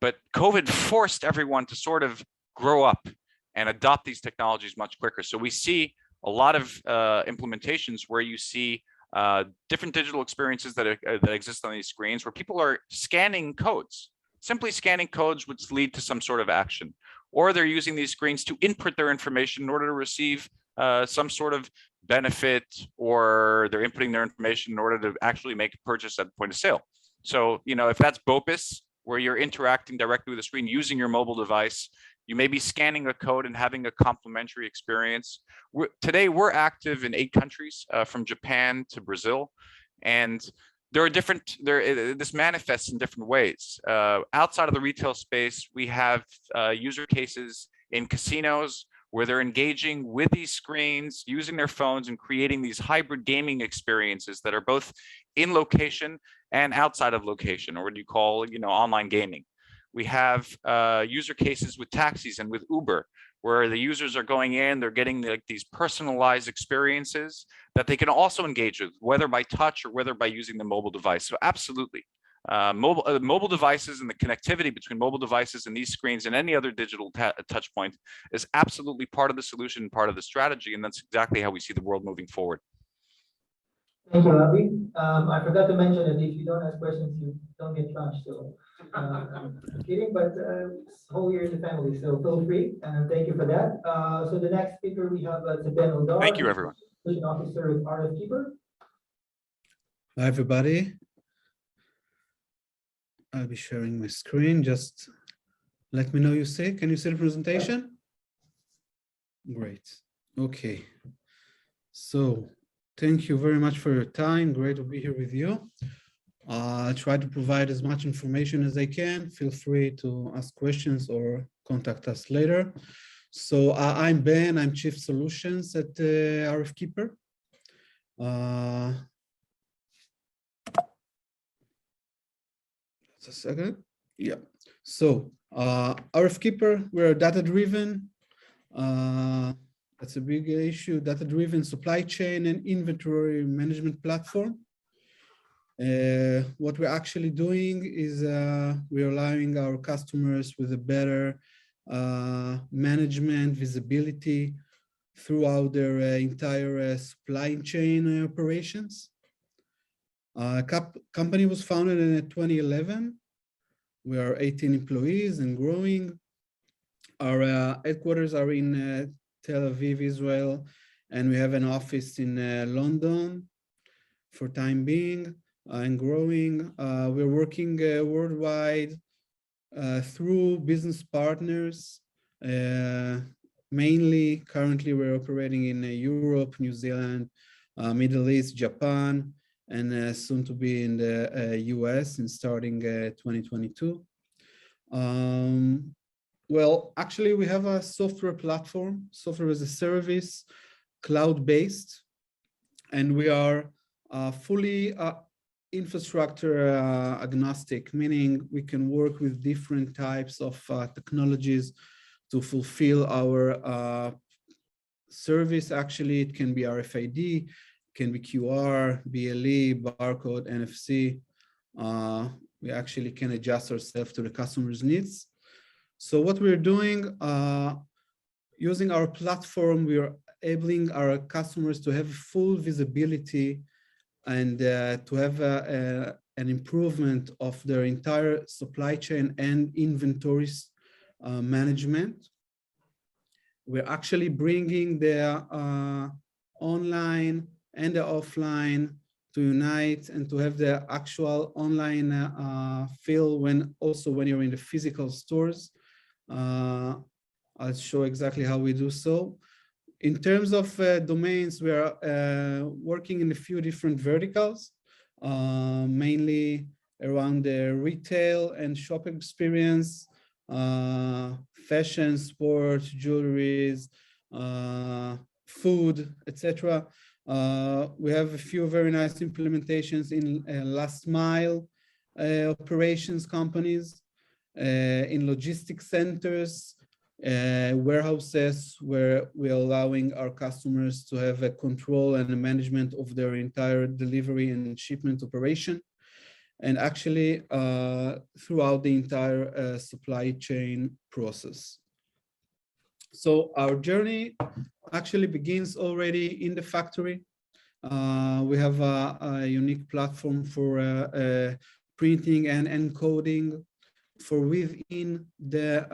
I: but COVID forced everyone to sort of grow up and adopt these technologies much quicker. So we see a lot of implementations where you see different digital experiences that exist on these screens where people are scanning codes, simply scanning codes which lead to some sort of action, or they're using these screens to input their information in order to receive some sort of benefit, or they're inputting their information in order to actually make a purchase at the point of sale. So, you know, if that's BOPIS where you're interacting directly with the screen using your mobile device. You may be scanning a code and having a complimentary experience. Today, we're active in 8 countries, from Japan to Brazil. And this manifests in different ways. Outside of the retail space, we have user cases in casinos where they're engaging with these screens, using their phones and creating these hybrid gaming experiences that are both in location and outside of location, or what you call, online gaming. We have user cases with taxis and with Uber, where the users are going in, they're getting these personalized experiences that they can also engage with, whether by touch or whether by using the mobile device. So absolutely. Mobile devices and the connectivity between mobile devices and these screens and any other digital touch point is absolutely part of the solution, part of the strategy, and that's exactly how we see the world moving forward.
A: Thank you, Avi. I forgot to mention that if you don't ask questions, you don't get lunch. So I'm kidding, but whole year is a family, so feel free, and thank you for that. So the next speaker we have Ben Odar.
I: Thank you, everyone.
A: Solution Officer with R12bn.
K: Hi, everybody. I'll be sharing my screen. Just let me know you see. Can you see the presentation? Great. Okay. So thank you very much for your time. Great to be here with you. I'll try to provide as much information as I can. Feel free to ask questions or contact us later. So I'm Ben. I'm Chief Solutions at RFkeeper. Just a second. Yeah. So RFkeeper, we're data-driven. That's a big issue. Data-driven supply chain and inventory management platform. What we're actually doing is we're allowing our customers with a better management visibility throughout their entire supply chain operations. Company was founded in 2011. We are 18 employees and growing. Our headquarters are in Tel Aviv, Israel, and we have an office in London for time being and growing. We're working worldwide through business partners. Mainly, currently, we're operating in Europe, New Zealand, Middle East, Japan, and soon to be in the US and starting 2022. Well, actually, we have a software platform, software as a service, cloud-based, and we are fully infrastructure agnostic, meaning we can work with different types of technologies to fulfill our service. Actually, it can be RFID, can be QR, BLE, barcode, NFC. We actually can adjust ourselves to the customer's needs. So what we're doing, using our platform, we are enabling our customers to have full visibility and to have an improvement of their entire supply chain and inventories management. We're actually bringing the online and the offline to unite and to have the actual online feel when you're in the physical stores. I'll show exactly how we do so. In terms of domains, we are working in a few different verticals, mainly around the retail and shopping experience, fashion, sports, jewelries, food, etc. We have a few very nice implementations in last mile operations companies, in logistics centers, warehouses, where we're allowing our customers to have a control and a management of their entire delivery and shipment operation, and actually throughout the entire supply chain process. So our journey actually begins already in the factory. We have a unique platform for printing and encoding for within the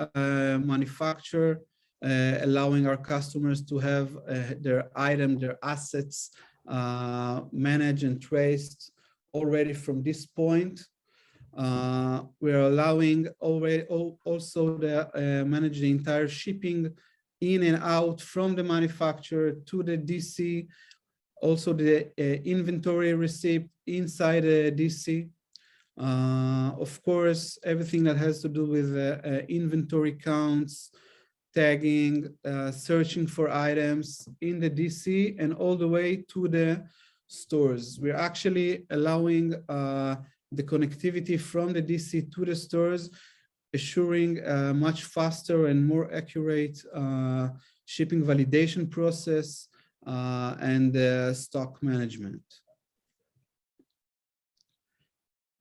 K: manufacturer, allowing our customers to have their item, their assets managed and traced already from this point. We're allowing also manage the entire shipping in and out from the manufacturer to the DC, also the inventory receipt inside the DC. Of course, everything that has to do with inventory counts, tagging, searching for items in the DC and all the way to the stores. We're actually allowing the connectivity from the DC to the stores, assuring a much faster and more accurate shipping validation process and stock management.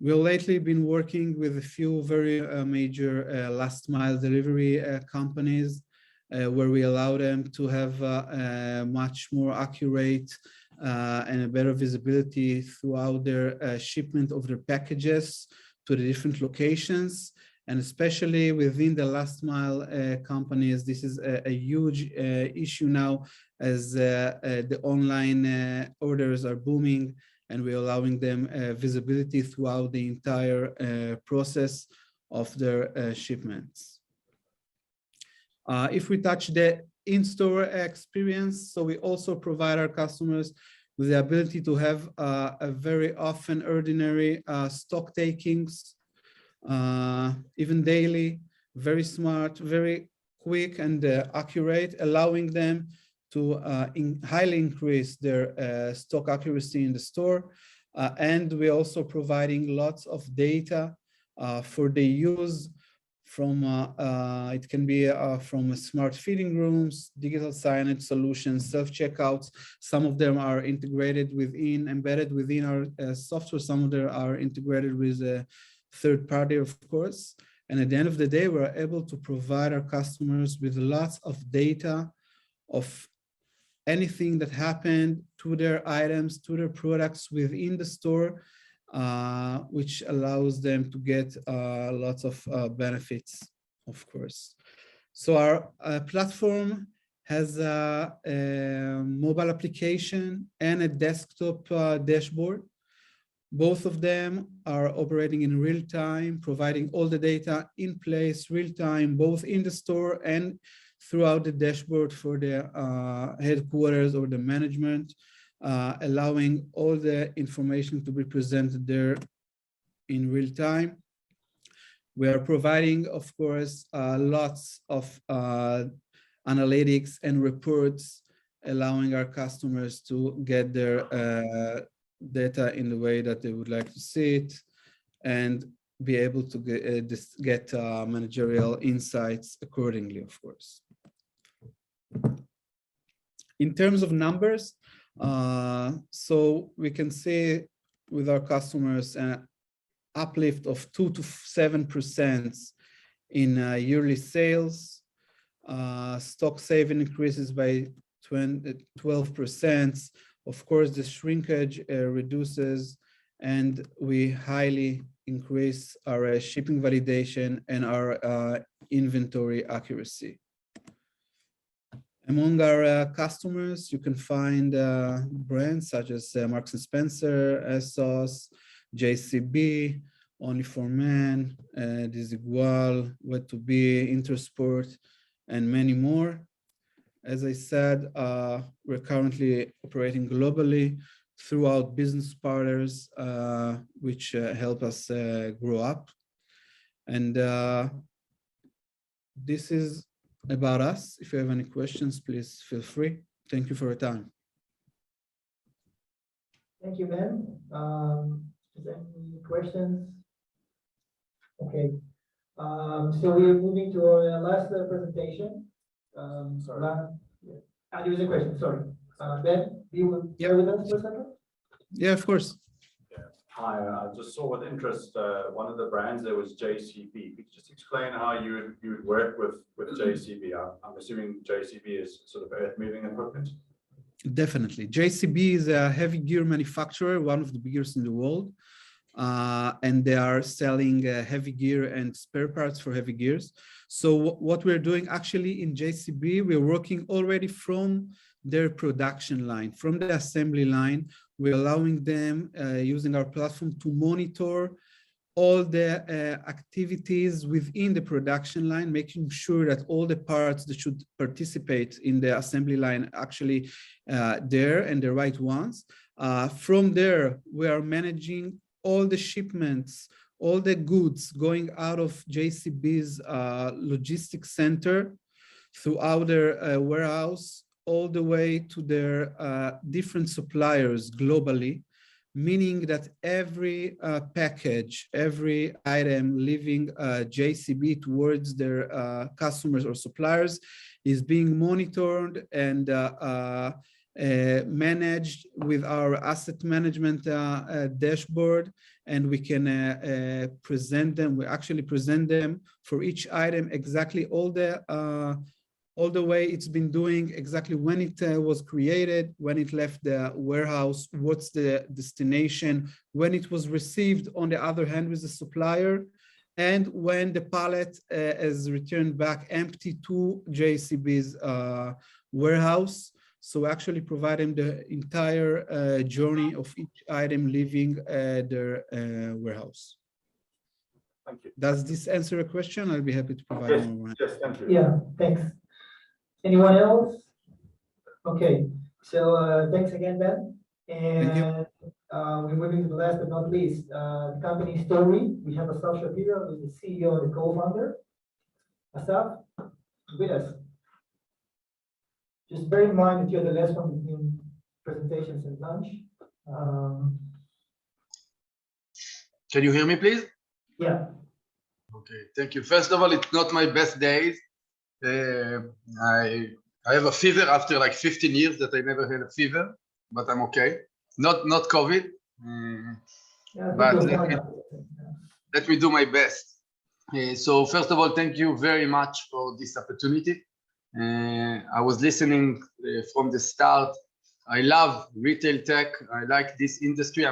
K: We've lately been working with a few very major last mile delivery companies where we allow them to have a much more accurate and a better visibility throughout their shipment of their packages to the different locations. And especially within the last mile companies, this is a huge issue now as the online orders are booming, and we're allowing them visibility throughout the entire process of their shipments. If we touch the in-store experience, so we also provide our customers with the ability to have a very often ordinary stock takings, even daily, very smart, very quick and accurate, allowing them to highly increase their stock accuracy in the store. And we're also providing lots of data for the use from, it can be from smart feeding rooms, digital signage solutions, self-checkouts. Some of them are integrated within, embedded within our software. Some of them are integrated with a third party, of course. And at the end of the day, we're able to provide our customers with lots of data of anything that happened to their items, to their products within the store, which allows them to get lots of benefits, of course. So our platform has a mobile application and a desktop dashboard. Both of them are operating in real time, providing all the data in place, real time, both in the store and throughout the dashboard for the headquarters or the management, allowing all the information to be presented there in real time. We are providing, of course, lots of analytics and reports, allowing our customers to get their data in the way that they would like to see it and be able to get managerial insights accordingly, of course. In terms of numbers, so we can see with our customers an uplift of 2 to 7% in yearly sales. Stock saving increases by 12%. Of course, the shrinkage reduces, and we highly increase our shipping validation and our inventory accuracy. Among our customers, you can find brands such as Marks & Spencer, ASOS, JCB, Only4Men, Desigual, Wet2B, Intersport, and many more. As I said, we're currently operating globally throughout business partners, which help us grow up. And this is about us. If you have any questions, please feel free. Thank you for your time.
A: Thank you, Ben. Is there any questions? Okay. So we're moving to our last presentation. Sorry. There was a question, sorry. Ben, you will share with us for a second?
K: Yeah, of course.
L: Hi, I just saw with interest one of the brands there was JCB. Could you just explain how you would work with JCB? I'm assuming JCB is sort of earth moving equipment.
K: Definitely. JCB is a heavy gear manufacturer, one of the biggest in the world. And they are selling heavy gear and spare parts for heavy gears. So what we're doing actually in JCB, we're working already from their production line, from the assembly line. We're allowing them, using our platform, to monitor all the activities within the production line, making sure that all the parts that should participate in the assembly line actually there and the right ones. From there, we are managing all the shipments, all the goods going out of JCB's logistics center throughout their warehouse, all the way to their different suppliers globally, meaning that every package, every item leaving JCB towards their customers or suppliers is being monitored and managed with our asset management dashboard, and we can present them. We actually present them for each item exactly all the way it's been doing, exactly when it was created, when it left the warehouse, what's the destination, when it was received on the other hand with the supplier, and when the pallet is returned back empty to JCB's warehouse. So actually provide them the entire journey of each item leaving their warehouse.
L: Thank you.
K: Does this answer a question? I'll be happy to provide
L: Yes,
K: more.
L: yes, thank you.
A: Yeah, thanks. Anyone else? Okay, so thanks again, Ben.
K: Thank you.
A: And we're moving to the last but not least, the company story. We have Asaf Shapiro, who's the CEO and the co-founder. Asaf, with us. Just bear in mind that you're the last one between presentations and lunch.
M: Can you hear me, please?
A: Yeah.
M: Okay, thank you. First of all, it's not my best days. I have a fever after like 15 years that I never had a fever, but I'm okay. Not COVID, but let me do my best. So first of all, thank you very much for this opportunity. I was listening from the start. I love retail tech. I like this industry.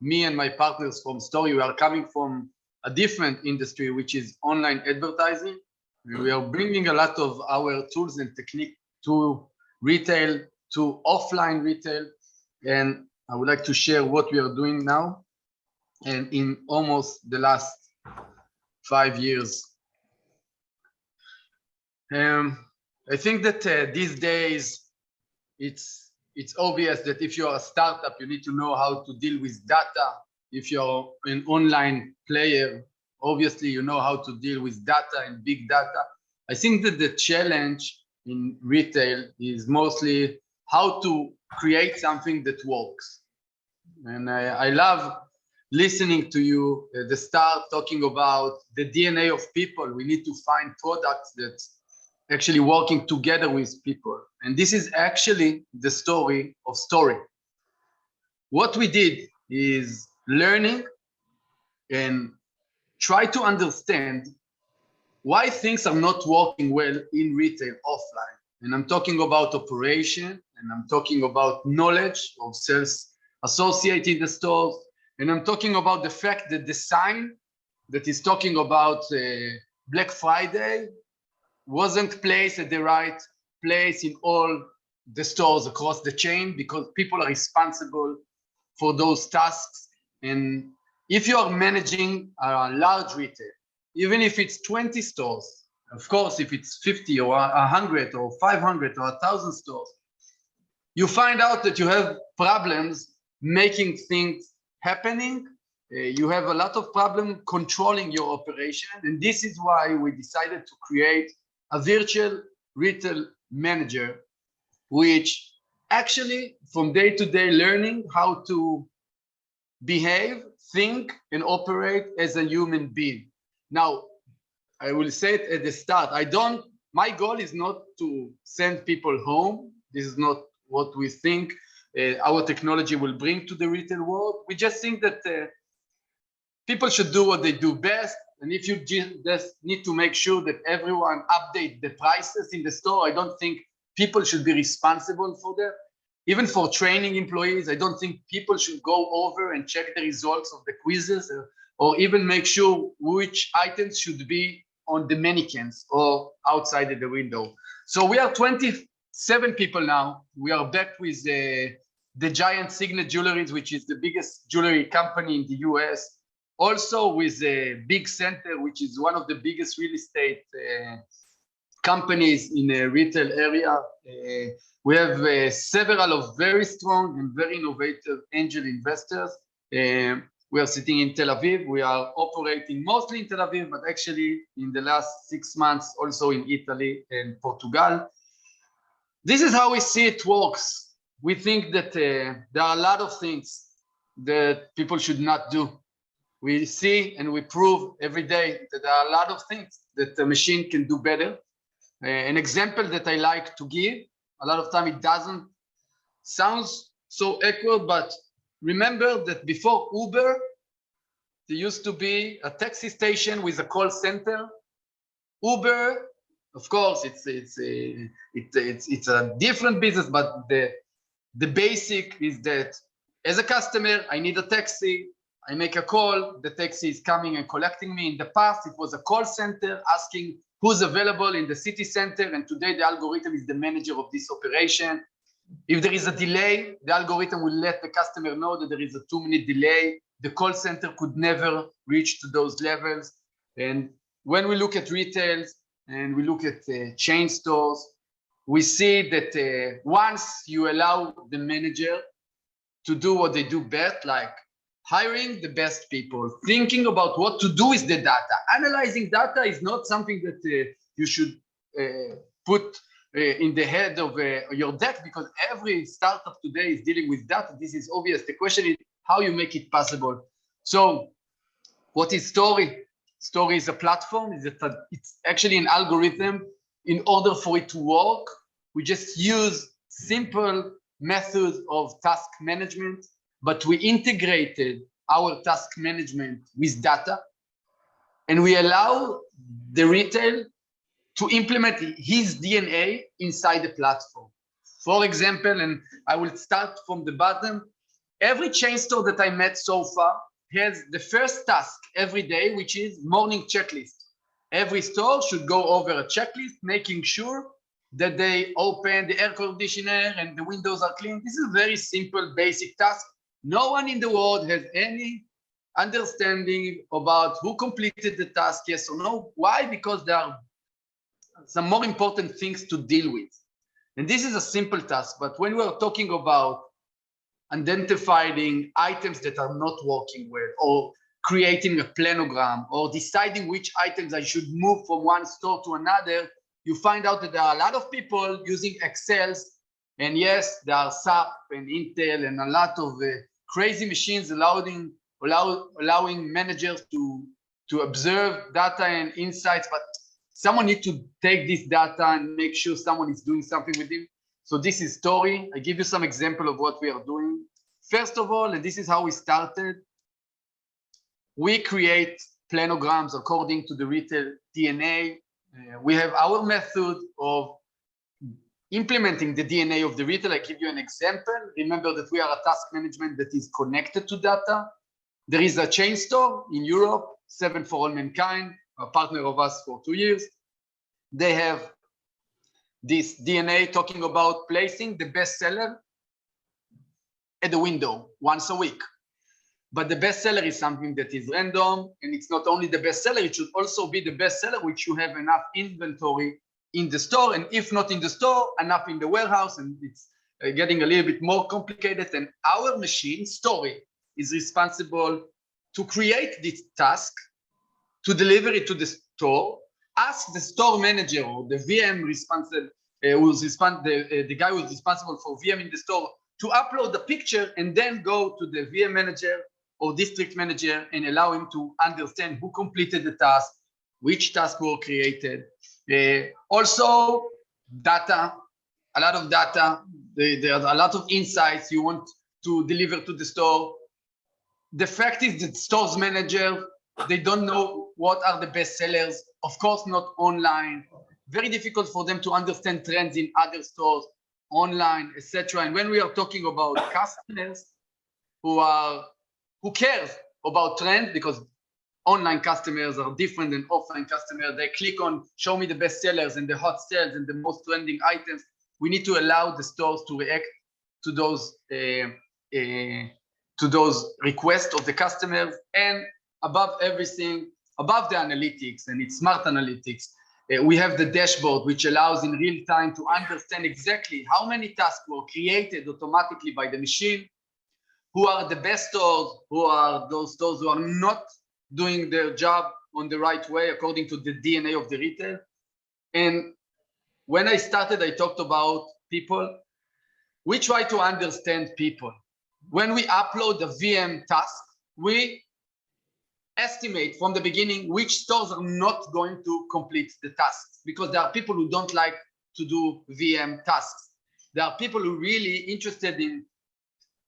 M: Me and my partners from Story, we are coming from a different industry, which is online advertising. We are bringing a lot of our tools and technique to retail, to offline retail. And I would like to share what we are doing now and in almost the last 5 years. I think that these days, it's obvious that if you're a startup, you need to know how to deal with data. If you're an online player, obviously you know how to deal with data and big data. I think that the challenge in retail is mostly how to create something that works. And I love listening to you at the start talking about the DNA of people. We need to find products that actually working together with people. And this is actually the story of Story. What we did is learning and try to understand why things are not working well in retail offline. And I'm talking about operation, and I'm talking about knowledge of sales associated in the stores, and I'm talking about the fact that the sign that is talking about Black Friday wasn't placed at the right place in all the stores across the chain, because people are responsible for those tasks. And if you are managing a large retail, even if it's 20 stores, of course, if it's 50 or 100 or 500 or 1,000 stores, you find out that you have problems making things happening. You have a lot of problem controlling your operation. And this is why we decided to create a virtual retail manager, which actually from day-to-day learning how to behave, think, and operate as a human being. Now, I will say it at the start, my goal is not to send people home. This is not what we think our technology will bring to the retail world. We just think that people should do what they do best. And if you just need to make sure that everyone update the prices in the store, I don't think people should be responsible for that. Even for training employees, I don't think people should go over and check the results of the quizzes or even make sure which items should be on the mannequins or outside of the window. So we are 27 people now. We are backed with the giant Signet Jewelries, which is the biggest jewelry company in the US. Also with a big center, which is one of the biggest real estate companies in a retail area. We have several of very strong and very innovative angel investors. We are sitting in Tel Aviv. We are operating mostly in Tel Aviv, but actually in the last 6 months also in Italy and Portugal. This is how we see it works. We think that there are a lot of things that people should not do. We see and we prove every day that there are a lot of things that the machine can do better. An example that I like to give, a lot of time it doesn't sounds so awkward, but remember that before Uber, there used to be a taxi station with a call center. Uber, of course, it's a different business, but the basic is that as a customer, I need a taxi. I make a call, the taxi is coming and collecting me. In the past, it was a call center asking who's available in the city center, and today the algorithm is the manager of this operation. If there is a delay, the algorithm will let the customer know that there is a 2-minute delay. The call center could never reach to those levels. And when we look at retail and we look at chain stores, we see that once you allow the manager to do what they do best, like hiring the best people, thinking about what to do with the data. Analyzing data is not something that you should put in the head of your deck, because every startup today is dealing with data. This is obvious. The question is how you make it possible. So what is Story? Story is a platform. It's actually an algorithm. In order for it to work, we just use simple methods of task management, but we integrated our task management with data, and we allow the retail to implement his DNA inside the platform. For example, and I will start from the bottom, every chain store that I met so far has the first task every day, which is morning checklist. Every store should go over a checklist, making sure that they open the air conditioner and the windows are clean. This is a very simple, basic task. No one in the world has any understanding about who completed the task, yes or no. Why? Because there are some more important things to deal with. And this is a simple task, but when we are talking about identifying items that are not working well, or creating a planogram, or deciding which items I should move from one store to another, you find out that there are a lot of people using Excels. And yes, there are SAP and Intel and a lot of crazy machines allowing managers to observe data and insights, but someone needs to take this data and make sure someone is doing something with it. So this is Story. I give you some example of what we are doing. First of all, and this is how we started, we create planograms according to the retail DNA. We have our method of implementing the DNA of the retail. I give you an example. Remember that we are a task management that is connected to data. There is a chain store in Europe, 7 for All Mankind, a partner of us for 2 years. They have this DNA talking about placing the bestseller at the window once a week. But the bestseller is something that is random, and it's not only the bestseller, it should also be the bestseller which you have enough inventory in the store, and if not in the store, enough in the warehouse, and it's getting a little bit more complicated. And our machine, Story, is responsible to create this task, to deliver it to the store, ask the store manager or the VM responsible, the guy who's responsible for VM in the store, to upload the picture, and then go to the VM manager or district manager and allow him to understand who completed the task, which task were created. Also, data, a lot of data. There are a lot of insights you want to deliver to the store. The fact is that stores manager, they don't know what are the best sellers. Of course, not online. Very difficult for them to understand trends in other stores, online, etc. And when we are talking about customers who cares about trends, because online customers are different than offline customers. They click on show me the best sellers and the hot sales and the most trending items. We need to allow the stores to react to those requests of the customers. And above everything, above the analytics, and it's smart analytics, we have the dashboard, which allows in real time to understand exactly how many tasks were created automatically by the machine, who are the best stores, who are those stores who are not doing their job on the right way according to the DNA of the retail. And when I started, I talked about people. We try to understand people. When we upload the VM task, we estimate from the beginning which stores are not going to complete the tasks, because there are people who don't like to do VM tasks. There are people who really interested in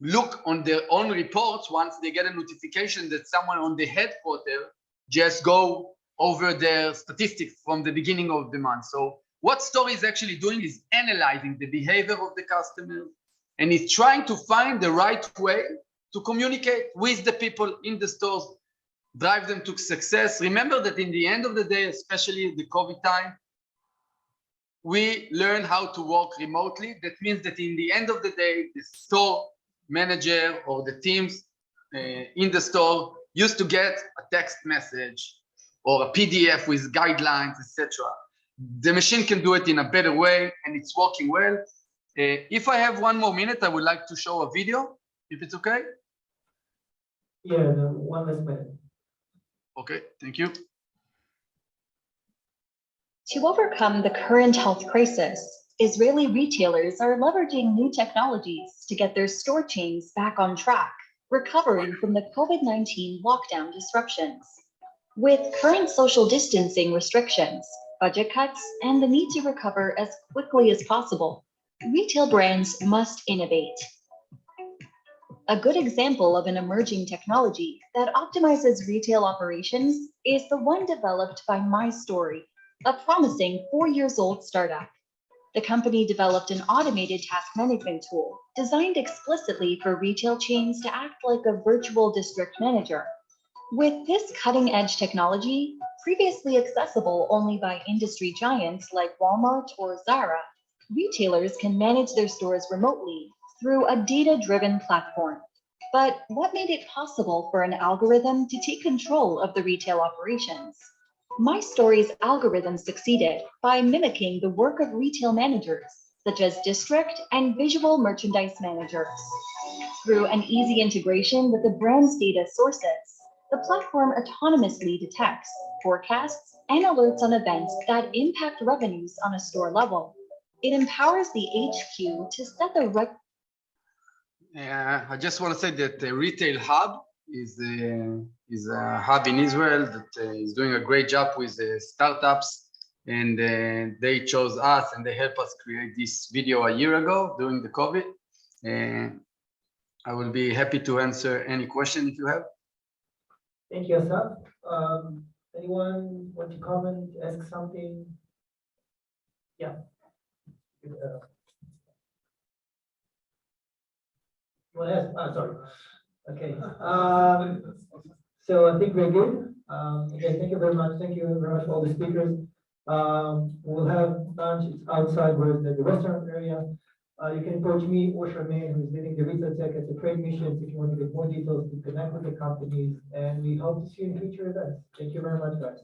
M: look on their own reports once they get a notification that someone on the headquarters just go over their statistics from the beginning of the month. So what store is actually doing is analyzing the behavior of the customer, and is trying to find the right way to communicate with the people in the stores, drive them to success. Remember that in the end of the day, especially the COVID time, we learn how to work remotely. That means that in the end of the day, the store manager or the teams in the store used to get a text message or a PDF with guidelines, etc. The machine can do it in a better way, and it's working well. If I have 1 more minute, I would like to show a video, if it's okay.
A: Yeah, the 1 last minute.
M: Okay, thank you.
N: To overcome the current health crisis, Israeli retailers are leveraging new technologies to get their store chains back on track, recovering from the COVID-19 lockdown disruptions. With current social distancing restrictions, budget cuts, and the need to recover as quickly as possible, retail brands must innovate. A good example of an emerging technology that optimizes retail operations is the one developed by MyStory, a promising 4-year-old startup. The company developed an automated task management tool designed explicitly for retail chains to act like a virtual district manager. With this cutting-edge technology, previously accessible only by industry giants like Walmart or Zara, retailers can manage their stores remotely through a data-driven platform. But what made it possible for an algorithm to take control of the retail operations? MyStory's algorithm succeeded by mimicking the work of retail managers, such as district and visual merchandise managers. Through an easy integration with the brand's data sources, the platform autonomously detects, forecasts, and alerts on events that impact revenues on a store level. It empowers the HQ to set the
M: I just want to say that the Retail Hub is a hub in Israel that is doing a great job with startups, and they chose us and they helped us create this video a year ago during the COVID. And I will be happy to answer any question if you have.
A: Thank you, Asaf. Anyone want to comment, ask something? Yeah. Well, yes, sorry. Okay. So I think we're good. Again, thank you very much. Thank you very much for all the speakers. We'll have lunch. It's outside where the restaurant area. You can approach me or Charmaine, who's leading the retail tech at the trade missions, if you want to get more details to connect with the companies. And we hope to see you in future events. Thank you very much, guys.